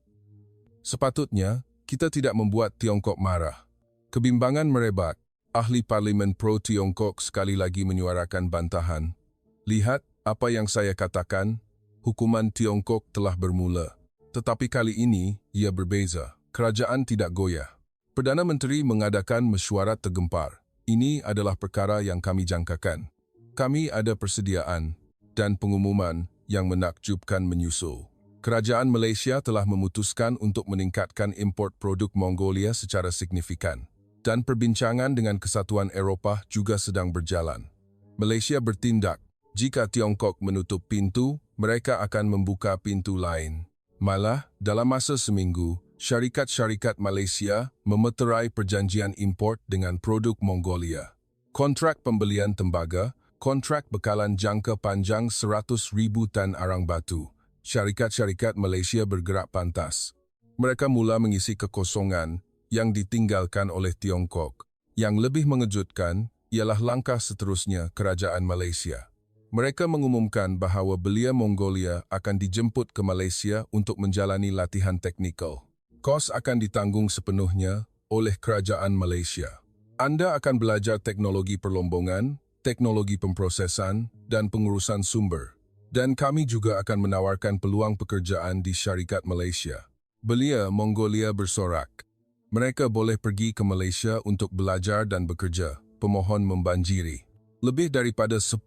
Sepatutnya, kita tidak membuat Tiongkok marah. Kebimbangan merebak. Ahli Parlimen pro-Tiongkok sekali lagi menyuarakan bantahan. Lihat apa yang saya katakan, hukuman Tiongkok telah bermula. Tetapi kali ini, ia berbeza. Kerajaan tidak goyah. Perdana Menteri mengadakan mesyuarat tergempar. Ini adalah perkara yang kami jangkakan. Kami ada persediaan dan pengumuman yang menakjubkan menyusul. Kerajaan Malaysia telah memutuskan untuk meningkatkan import produk Mongolia secara signifikan. Dan perbincangan dengan Kesatuan Eropah juga sedang berjalan. Malaysia bertindak. Jika Tiongkok menutup pintu, mereka akan membuka pintu lain. Malah, dalam masa seminggu, syarikat-syarikat Malaysia memeterai perjanjian import dengan produk Mongolia. Kontrak pembelian tembaga, kontrak bekalan jangka panjang 100,000 tan arang batu. Syarikat-syarikat Malaysia bergerak pantas. Mereka mula mengisi kekosongan yang ditinggalkan oleh Tiongkok. Yang lebih mengejutkan ialah langkah seterusnya kerajaan Malaysia. Mereka mengumumkan bahawa belia Mongolia akan dijemput ke Malaysia untuk menjalani latihan teknikal. Kos akan ditanggung sepenuhnya oleh kerajaan Malaysia. Anda akan belajar teknologi perlombongan, teknologi pemprosesan, dan pengurusan sumber. Dan kami juga akan menawarkan peluang pekerjaan di syarikat Malaysia. Belia Mongolia bersorak. Mereka boleh pergi ke Malaysia untuk belajar dan bekerja. Pemohon membanjiri. Lebih daripada 10,000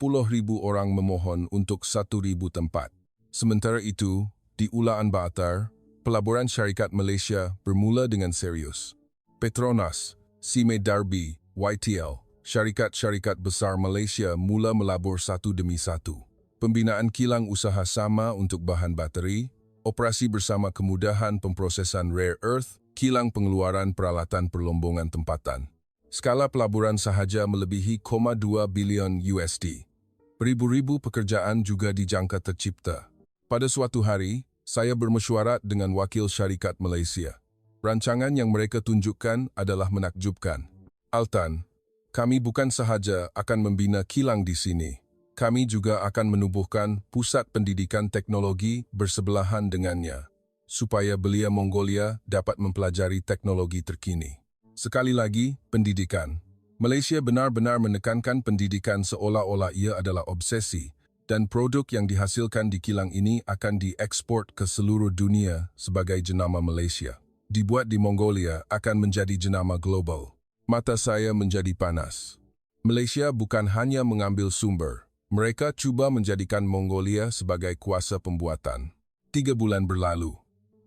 orang memohon untuk 1,000 tempat. Sementara itu, di Ulaan Baatar, pelaburan syarikat Malaysia bermula dengan serius. Petronas, Sime Darby, YTL, syarikat-syarikat besar Malaysia mula melabur satu demi satu. Pembinaan kilang usaha sama untuk bahan bateri, operasi bersama kemudahan pemprosesan rare earth, kilang pengeluaran peralatan perlombongan tempatan. Skala pelaburan sahaja melebihi 0,2 bilion USD. Beribu-ribu pekerjaan juga dijangka tercipta. Pada suatu hari, saya bermesyuarat dengan wakil syarikat Malaysia. Rancangan yang mereka tunjukkan adalah menakjubkan. Altan, kami bukan sahaja akan membina kilang di sini. Kami juga akan menubuhkan pusat pendidikan teknologi bersebelahan dengannya, supaya belia Mongolia dapat mempelajari teknologi terkini. Sekali lagi, pendidikan. Malaysia benar-benar menekankan pendidikan seolah-olah ia adalah obsesi, dan produk yang dihasilkan di kilang ini akan diekspor ke seluruh dunia sebagai jenama Malaysia. Dibuat di Mongolia akan menjadi jenama global. Mata saya menjadi panas. Malaysia bukan hanya mengambil sumber. Mereka cuba menjadikan Mongolia sebagai kuasa pembuatan. 3 bulan berlalu.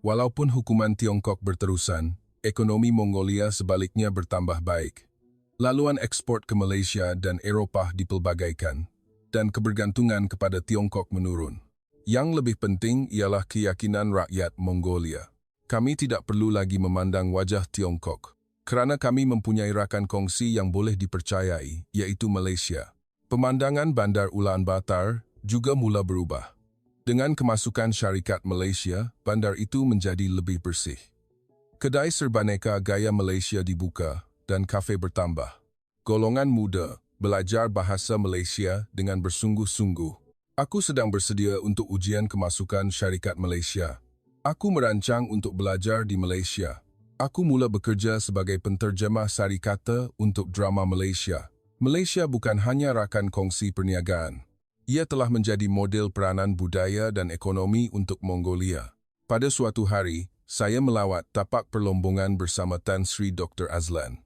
Walaupun hukuman Tiongkok berterusan, ekonomi Mongolia sebaliknya bertambah baik. Laluan ekspor ke Malaysia dan Eropah dipelbagaikan, dan kebergantungan kepada Tiongkok menurun. Yang lebih penting ialah keyakinan rakyat Mongolia. Kami tidak perlu lagi memandang wajah Tiongkok, kerana kami mempunyai rakan kongsi yang boleh dipercayai, yaitu Malaysia. Pemandangan Bandar Ulaanbaatar juga mula berubah. Dengan kemasukan syarikat Malaysia, bandar itu menjadi lebih bersih. Kedai serbaneka gaya Malaysia dibuka dan kafe bertambah. Golongan muda belajar bahasa Malaysia dengan bersungguh-sungguh. Aku sedang bersedia untuk ujian kemasukan syarikat Malaysia. Aku merancang untuk belajar di Malaysia. Aku mula bekerja sebagai penterjemah sari kata untuk drama Malaysia. Malaysia bukan hanya rakan kongsi perniagaan. Ia telah menjadi model peranan budaya dan ekonomi untuk Mongolia. Pada suatu hari, saya melawat tapak perlombongan bersama Tan Sri Dr. Azlan.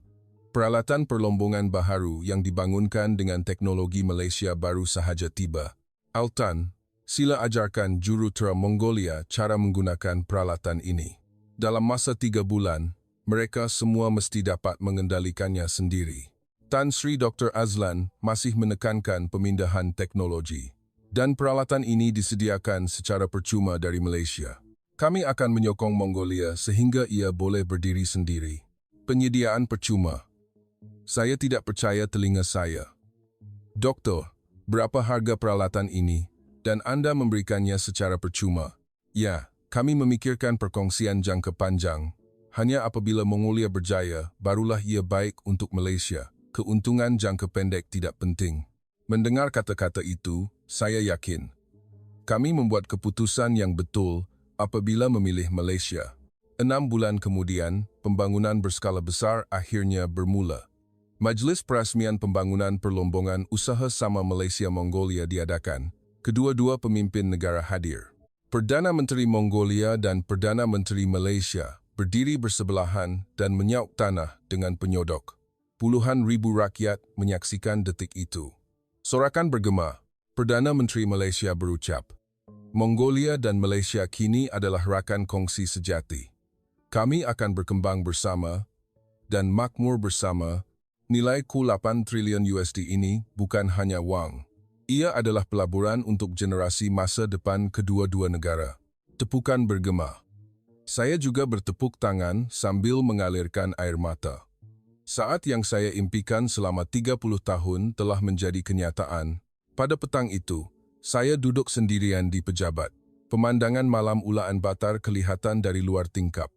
Peralatan perlombongan baharu yang dibangunkan dengan teknologi Malaysia baru sahaja tiba. Altan, sila ajarkan jurutera Mongolia cara menggunakan peralatan ini. Dalam masa 3 bulan, mereka semua mesti dapat mengendalikannya sendiri. Tan Sri Dr. Azlan masih menekankan pemindahan teknologi, dan peralatan ini disediakan secara percuma dari Malaysia. Kami akan menyokong Mongolia sehingga ia boleh berdiri sendiri. Penyediaan percuma. Saya tidak percaya telinga saya. Doktor, berapa harga peralatan ini, dan Anda memberikannya secara percuma? Ya, kami memikirkan perkongsian jangka panjang. Hanya apabila Mongolia berjaya, barulah ia baik untuk Malaysia. Keuntungan jangka pendek tidak penting. Mendengar kata-kata itu, saya yakin. Kami membuat keputusan yang betul apabila memilih Malaysia. 6 bulan kemudian, pembangunan berskala besar akhirnya bermula. Majlis Perasmian Pembangunan Perlombongan Usaha Sama Malaysia-Mongolia diadakan. Kedua-dua pemimpin negara hadir. Perdana Menteri Mongolia dan Perdana Menteri Malaysia berdiri bersebelahan dan menyauk tanah dengan penyodok. Puluhan ribu rakyat menyaksikan detik itu. Sorakan bergema. Perdana Menteri Malaysia berucap, Mongolia dan Malaysia kini adalah rakan kongsi sejati. Kami akan berkembang bersama dan makmur bersama. Nilai Ku8 triliun USD ini bukan hanya wang. Ia adalah pelaburan untuk generasi masa depan kedua-dua negara. Tepukan bergema. Saya juga bertepuk tangan sambil mengalirkan air mata. Saat yang saya impikan selama 30 tahun telah menjadi kenyataan. Pada petang itu, saya duduk sendirian di pejabat. Pemandangan malam Ulaanbaatar kelihatan dari luar tingkap.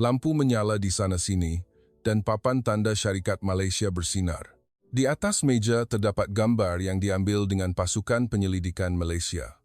Lampu menyala di sana-sini, dan papan tanda syarikat Malaysia bersinar. Di atas meja terdapat gambar yang diambil dengan pasukan penyelidikan Malaysia.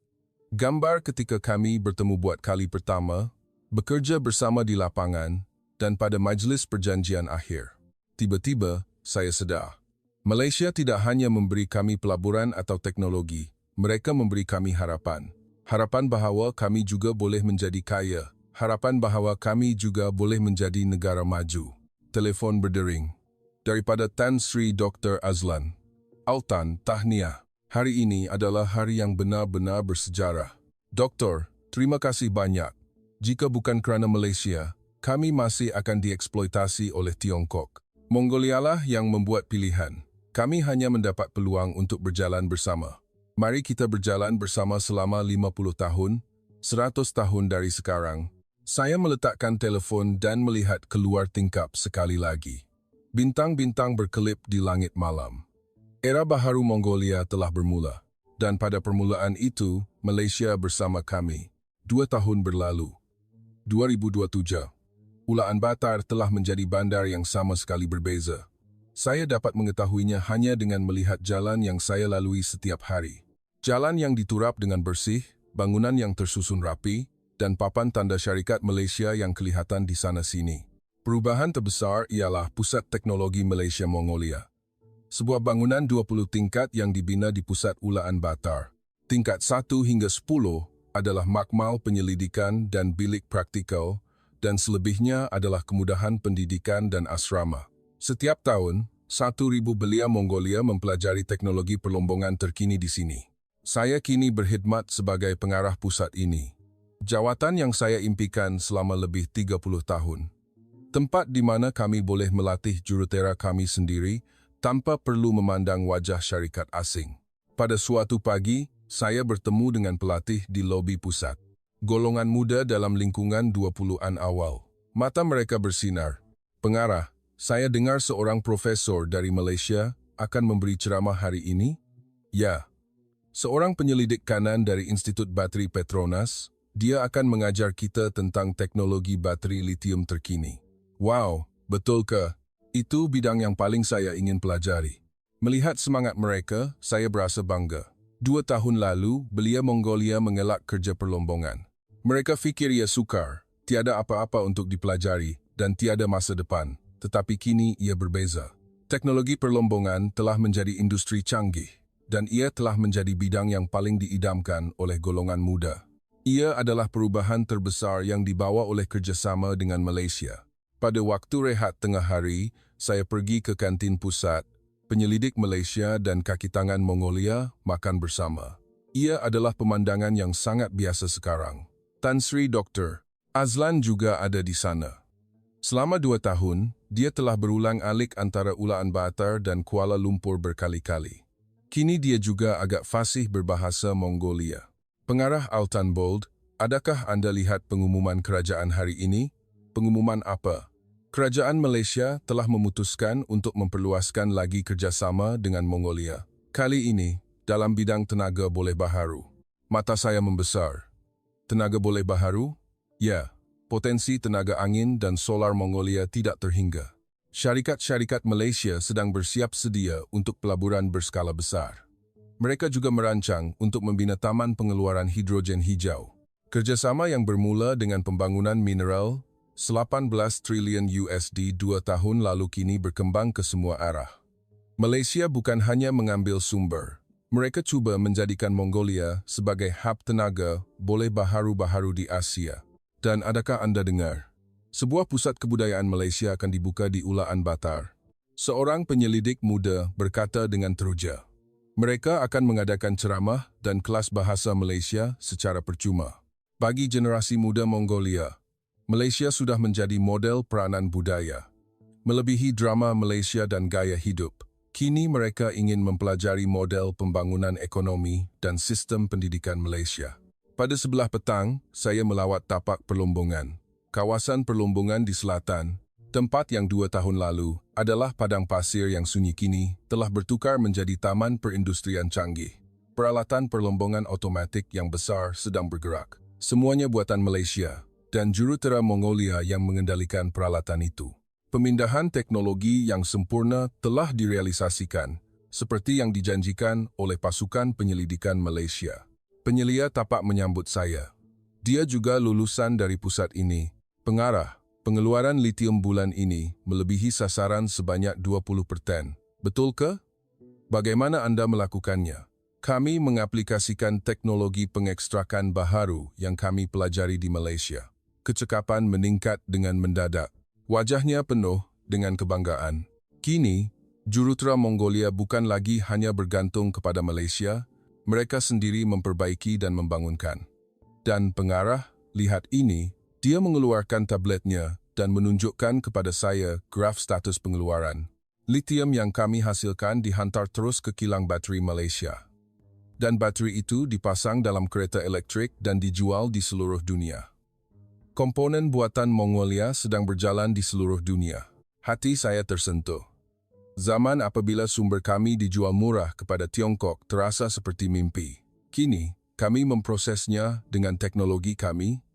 Gambar ketika kami bertemu buat kali pertama, bekerja bersama di lapangan, dan pada majlis perjanjian akhir. Tiba-tiba, saya sedar. Malaysia tidak hanya memberi kami pelaburan atau teknologi, mereka memberi kami harapan. Harapan bahawa kami juga boleh menjadi kaya. Harapan bahawa kami juga boleh menjadi negara maju. Telefon berdering. Daripada Tan Sri Dr. Azlan. Altan, tahniah. Hari ini adalah hari yang benar-benar bersejarah. Doktor, terima kasih banyak. Jika bukan kerana Malaysia, kami masih akan dieksploitasi oleh Tiongkok. Mongolialah yang membuat pilihan. Kami hanya mendapat peluang untuk berjalan bersama. Mari kita berjalan bersama selama 50 tahun, 100 tahun dari sekarang. Saya meletakkan telefon dan melihat keluar tingkap sekali lagi. Bintang-bintang berkelip di langit malam. Era baharu Mongolia telah bermula. Dan pada permulaan itu, Malaysia bersama kami. 2 tahun berlalu. 2027. Ulaanbaatar telah menjadi bandar yang sama sekali berbeza. Saya dapat mengetahuinya hanya dengan melihat jalan yang saya lalui setiap hari. Jalan yang diturap dengan bersih, bangunan yang tersusun rapi, dan papan tanda syarikat Malaysia yang kelihatan di sana-sini. Perubahan terbesar ialah Pusat Teknologi Malaysia Mongolia. Sebuah bangunan 20 tingkat yang dibina di pusat Ulaanbaatar. Tingkat 1 hingga 10 adalah makmal penyelidikan dan bilik praktikal, dan selebihnya adalah kemudahan pendidikan dan asrama. Setiap tahun, 1,000 belia Mongolia mempelajari teknologi perlombongan terkini di sini. Saya kini berkhidmat sebagai pengarah pusat ini. Jawatan yang saya impikan selama lebih 30 tahun. Tempat di mana kami boleh melatih jurutera kami sendiri tanpa perlu memandang wajah syarikat asing. Pada suatu pagi, saya bertemu dengan pelatih di lobi pusat. Golongan muda dalam lingkungan 20-an awal. Mata mereka bersinar. Pengarah, saya dengar seorang profesor dari Malaysia akan memberi ceramah hari ini. Ya, seorang penyelidik kanan dari Institut Bateri Petronas, dia akan mengajar kita tentang teknologi bateri litium terkini. Wow, betul ke? Itu bidang yang paling saya ingin pelajari. Melihat semangat mereka, saya berasa bangga. 2 tahun lalu, belia Mongolia mengelak kerja perlombongan. Mereka fikir ia sukar, tiada apa-apa untuk dipelajari, dan tiada masa depan. Tetapi kini ia berbeza. Teknologi perlombongan telah menjadi industri canggih, dan ia telah menjadi bidang yang paling diidamkan oleh golongan muda. Ia adalah perubahan terbesar yang dibawa oleh kerjasama dengan Malaysia. Pada waktu rehat tengah hari, saya pergi ke kantin pusat. Penyelidik Malaysia dan kaki tangan Mongolia makan bersama. Ia adalah pemandangan yang sangat biasa sekarang. Tan Sri Dr. Azlan juga ada di sana. Selama 2 tahun, dia telah berulang-alik antara Ulaanbaatar dan Kuala Lumpur berkali-kali. Kini dia juga agak fasih berbahasa Mongolia. Pengarah Altan Bold, adakah Anda lihat pengumuman kerajaan hari ini? Pengumuman apa? Kerajaan Malaysia telah memutuskan untuk memperluaskan lagi kerjasama dengan Mongolia. Kali ini, dalam bidang tenaga boleh baharu. Mata saya membesar. Tenaga boleh baharu? Ya, potensi tenaga angin dan solar Mongolia tidak terhingga. Syarikat-syarikat Malaysia sedang bersiap sedia untuk pelaburan berskala besar. Mereka juga merancang untuk membina taman pengeluaran hidrogen hijau. Kerjasama yang bermula dengan pembangunan mineral 18 triliun USD 2 tahun lalu kini berkembang ke semua arah. Malaysia bukan hanya mengambil sumber. Mereka cuba menjadikan Mongolia sebagai hub tenaga boleh baharu-baharu di Asia. Dan adakah Anda dengar? Sebuah pusat kebudayaan Malaysia akan dibuka di Ulaanbaatar. Seorang penyelidik muda berkata dengan teruja. Mereka akan mengadakan ceramah dan kelas bahasa Malaysia secara percuma. Bagi generasi muda Mongolia, Malaysia sudah menjadi model peranan budaya. Melebihi drama Malaysia dan gaya hidup, kini mereka ingin mempelajari model pembangunan ekonomi dan sistem pendidikan Malaysia. Pada sebelah petang, saya melawat tapak perlombongan. Kawasan perlombongan di selatan, tempat yang 2 tahun lalu adalah padang pasir yang sunyi kini telah bertukar menjadi taman perindustrian canggih. Peralatan perlombongan otomatik yang besar sedang bergerak. Semuanya buatan Malaysia dan jurutera Mongolia yang mengendalikan peralatan itu. Pemindahan teknologi yang sempurna telah direalisasikan, seperti yang dijanjikan oleh pasukan penyelidikan Malaysia. Penyelia tapak menyambut saya. Dia juga lulusan dari pusat ini. Pengarah, pengeluaran litium bulan ini melebihi sasaran sebanyak 20%. Betul ke? Bagaimana Anda melakukannya? Kami mengaplikasikan teknologi pengekstrakan baharu yang kami pelajari di Malaysia. Kecekapan meningkat dengan mendadak. Wajahnya penuh dengan kebanggaan. Kini, jurutera Mongolia bukan lagi hanya bergantung kepada Malaysia, mereka sendiri memperbaiki dan membangunkan. Dan pengarah, lihat ini, dia mengeluarkan tabletnya dan menunjukkan kepada saya graf status pengeluaran. Litium yang kami hasilkan dihantar terus ke kilang bateri Malaysia. Dan bateri itu dipasang dalam kereta elektrik dan dijual di seluruh dunia. Komponen buatan Mongolia sedang berjalan di seluruh dunia. Hati saya tersentuh. Zaman apabila sumber kami dijual murah kepada Tiongkok terasa seperti mimpi. Kini, kami memprosesnya dengan teknologi kami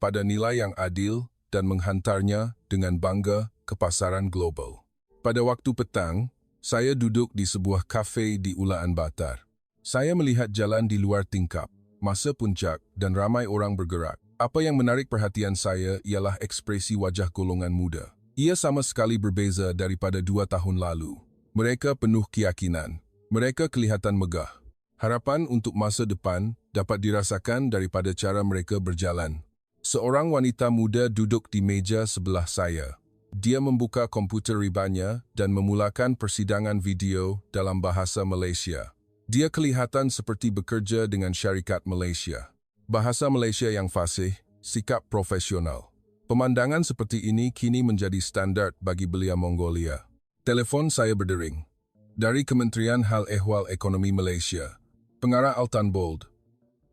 pada nilai yang adil dan menghantarnya dengan bangga ke pasaran global. Pada waktu petang, saya duduk di sebuah kafe di Ulaanbaatar. Saya melihat jalan di luar tingkap, masa puncak dan ramai orang bergerak. Apa yang menarik perhatian saya ialah ekspresi wajah golongan muda. Ia sama sekali berbeza daripada 2 tahun lalu. Mereka penuh keyakinan. Mereka kelihatan megah. Harapan untuk masa depan dapat dirasakan daripada cara mereka berjalan. Seorang wanita muda duduk di meja sebelah saya. Dia membuka komputer ribanya dan memulakan persidangan video dalam bahasa Malaysia. Dia kelihatan seperti bekerja dengan syarikat Malaysia. Bahasa Malaysia yang fasih, sikap profesional. Pemandangan seperti ini kini menjadi standar bagi belia Mongolia. Telepon saya berdering. Dari Kementerian Hal Ehwal Ekonomi Malaysia. Pengarah Altan Bold.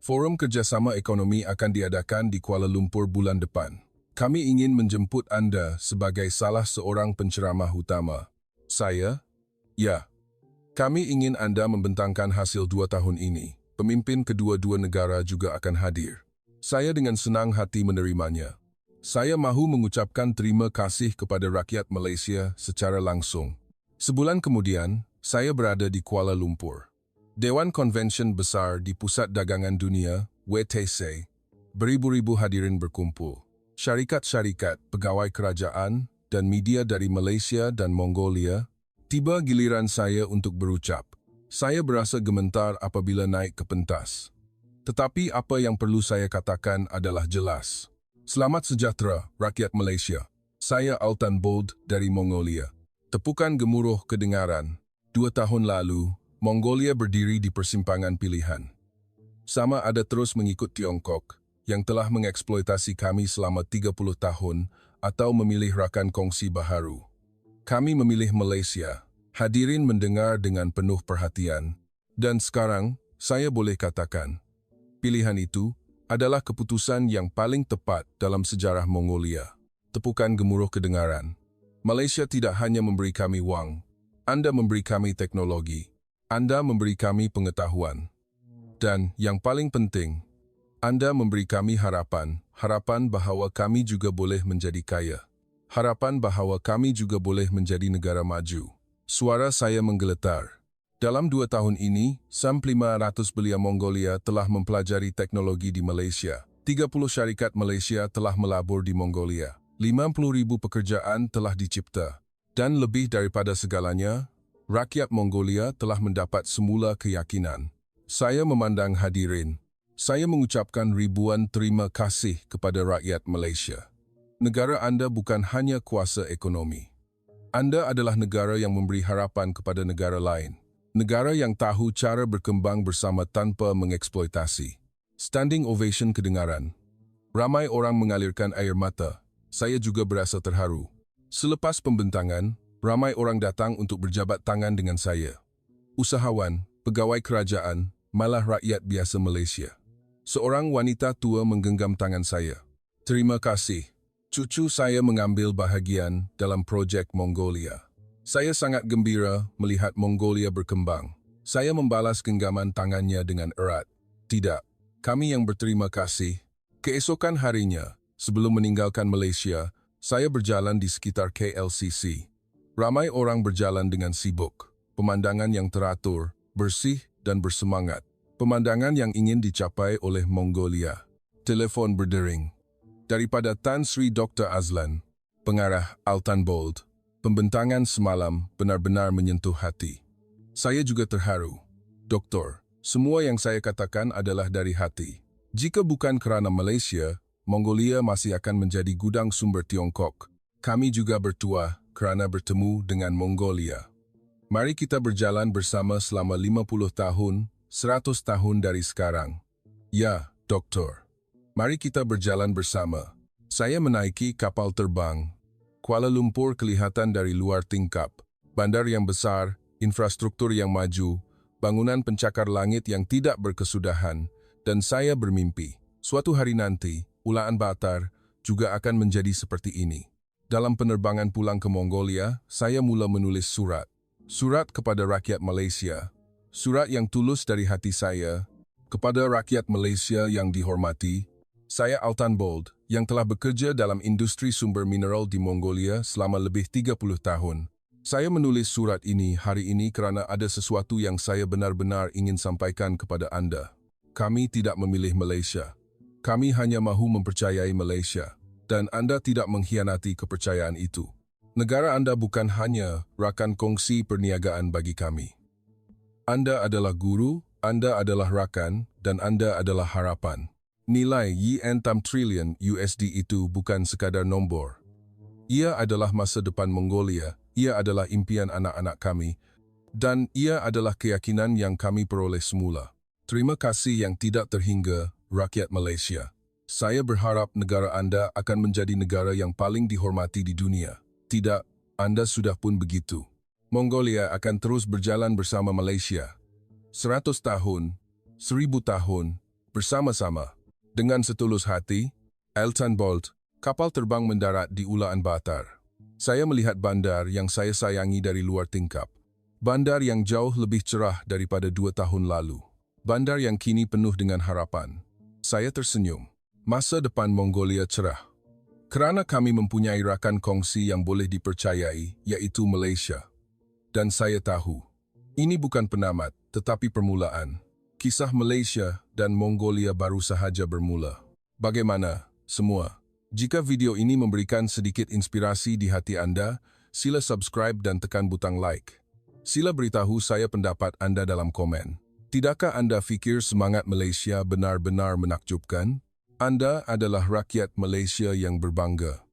Forum Kerjasama Ekonomi akan diadakan di Kuala Lumpur bulan depan. Kami ingin menjemput Anda sebagai salah seorang penceramah utama. Saya? Ya. Kami ingin Anda membentangkan hasil 2 tahun ini. Pemimpin kedua-dua negara juga akan hadir. Saya dengan senang hati menerimanya. Saya mahu mengucapkan terima kasih kepada rakyat Malaysia secara langsung. Sebulan kemudian, saya berada di Kuala Lumpur. Dewan Konvensyen Besar di Pusat Dagangan Dunia, WTC, beribu-ribu hadirin berkumpul. Syarikat-syarikat, pegawai kerajaan, dan media dari Malaysia dan Mongolia. Tiba giliran saya untuk berucap. Saya berasa gemetar apabila naik ke pentas. Tetapi apa yang perlu saya katakan adalah jelas. Selamat sejahtera, rakyat Malaysia. Saya Altan Bold dari Mongolia. Tepukan gemuruh kedengaran. 2 tahun lalu, Mongolia berdiri di persimpangan pilihan. Sama ada terus mengikut Tiongkok, yang telah mengeksploitasi kami selama 30 tahun, atau memilih rakan kongsi baharu. Kami memilih Malaysia. Hadirin mendengar dengan penuh perhatian. Dan sekarang, saya boleh katakan, pilihan itu adalah keputusan yang paling tepat dalam sejarah Mongolia. Tepukan gemuruh kedengaran. Malaysia tidak hanya memberi kami wang. Anda memberi kami teknologi. Anda memberi kami pengetahuan. Dan yang paling penting, Anda memberi kami harapan. Harapan bahawa kami juga boleh menjadi kaya. Harapan bahawa kami juga boleh menjadi negara maju. Suara saya menggeletar. Dalam 2 tahun ini, SAM 500 belia Mongolia telah mempelajari teknologi di Malaysia. 30 syarikat Malaysia telah melabur di Mongolia. 50,000 pekerjaan telah dicipta. Dan lebih daripada segalanya, rakyat Mongolia telah mendapat semula keyakinan. Saya memandang hadirin. Saya mengucapkan ribuan terima kasih kepada rakyat Malaysia. Negara Anda bukan hanya kuasa ekonomi. Anda adalah negara yang memberi harapan kepada negara lain. Negara yang tahu cara berkembang bersama tanpa mengeksploitasi. Standing ovation kedengaran. Ramai orang mengalirkan air mata. Saya juga berasa terharu. Selepas pembentangan, ramai orang datang untuk berjabat tangan dengan saya. Usahawan, pegawai kerajaan, malah rakyat biasa Malaysia. Seorang wanita tua menggenggam tangan saya. Terima kasih. Cucu saya mengambil bahagian dalam projek Mongolia. Saya sangat gembira melihat Mongolia berkembang. Saya membalas genggaman tangannya dengan erat. Tidak, kami yang berterima kasih. Keesokan harinya, sebelum meninggalkan Malaysia, saya berjalan di sekitar KLCC. Ramai orang berjalan dengan sibuk. Pemandangan yang teratur, bersih dan bersemangat. Pemandangan yang ingin dicapai oleh Mongolia. Telepon berdering. Daripada Tan Sri Dr. Azlan, pengarah Altan Bold, pembentangan semalam benar-benar menyentuh hati. Saya juga terharu. Doktor, semua yang saya katakan adalah dari hati. Jika bukan kerana Malaysia, Mongolia masih akan menjadi gudang sumber Tiongkok. Kami juga bertuah kerana bertemu dengan Mongolia. Mari kita berjalan bersama selama 50 tahun, 100 tahun dari sekarang. Ya, Doktor. Mari kita berjalan bersama. Saya menaiki kapal terbang. Kuala Lumpur kelihatan dari luar tingkap. Bandar yang besar, infrastruktur yang maju, bangunan pencakar langit yang tidak berkesudahan, dan saya bermimpi, suatu hari nanti, Ulaanbaatar juga akan menjadi seperti ini. Dalam penerbangan pulang ke Mongolia, saya mula menulis surat. Surat kepada rakyat Malaysia. Surat yang tulus dari hati saya. Kepada rakyat Malaysia yang dihormati, saya Altan Bold, yang telah bekerja dalam industri sumber mineral di Mongolia selama lebih 30 tahun. Saya menulis surat ini hari ini kerana ada sesuatu yang saya benar-benar ingin sampaikan kepada anda. Kami tidak memilih Malaysia. Kami hanya mahu mempercayai Malaysia, dan anda tidak mengkhianati kepercayaan itu. Negara anda bukan hanya rakan kongsi perniagaan bagi kami. Anda adalah guru, anda adalah rakan, dan anda adalah harapan. Nilai Yen6 triliun USD itu bukan sekadar nombor. Ia adalah masa depan Mongolia, ia adalah impian anak-anak kami, dan ia adalah keyakinan yang kami peroleh semula. Terima kasih yang tidak terhingga, rakyat Malaysia. Saya berharap negara anda akan menjadi negara yang paling dihormati di dunia. Tidak, anda sudah pun begitu. Mongolia akan terus berjalan bersama Malaysia. 100 tahun, 1000 tahun, bersama-sama. Dengan setulus hati, Altan Bold, kapal terbang mendarat di Ulaanbaatar. Saya melihat bandar yang saya sayangi dari luar tingkap. Bandar yang jauh lebih cerah daripada 2 tahun lalu. Bandar yang kini penuh dengan harapan. Saya tersenyum. Masa depan Mongolia cerah. Kerana kami mempunyai rakan kongsi yang boleh dipercayai, yaitu Malaysia. Dan saya tahu, ini bukan penamat, tetapi permulaan. Kisah Malaysia dan Mongolia baru sahaja bermula. Bagaimana, semua? Jika video ini memberikan sedikit inspirasi di hati Anda, sila subscribe dan tekan butang like. Sila beritahu saya pendapat Anda dalam komen. Tidakkah Anda fikir semangat Malaysia benar-benar menakjubkan? Anda adalah rakyat Malaysia yang berbangga.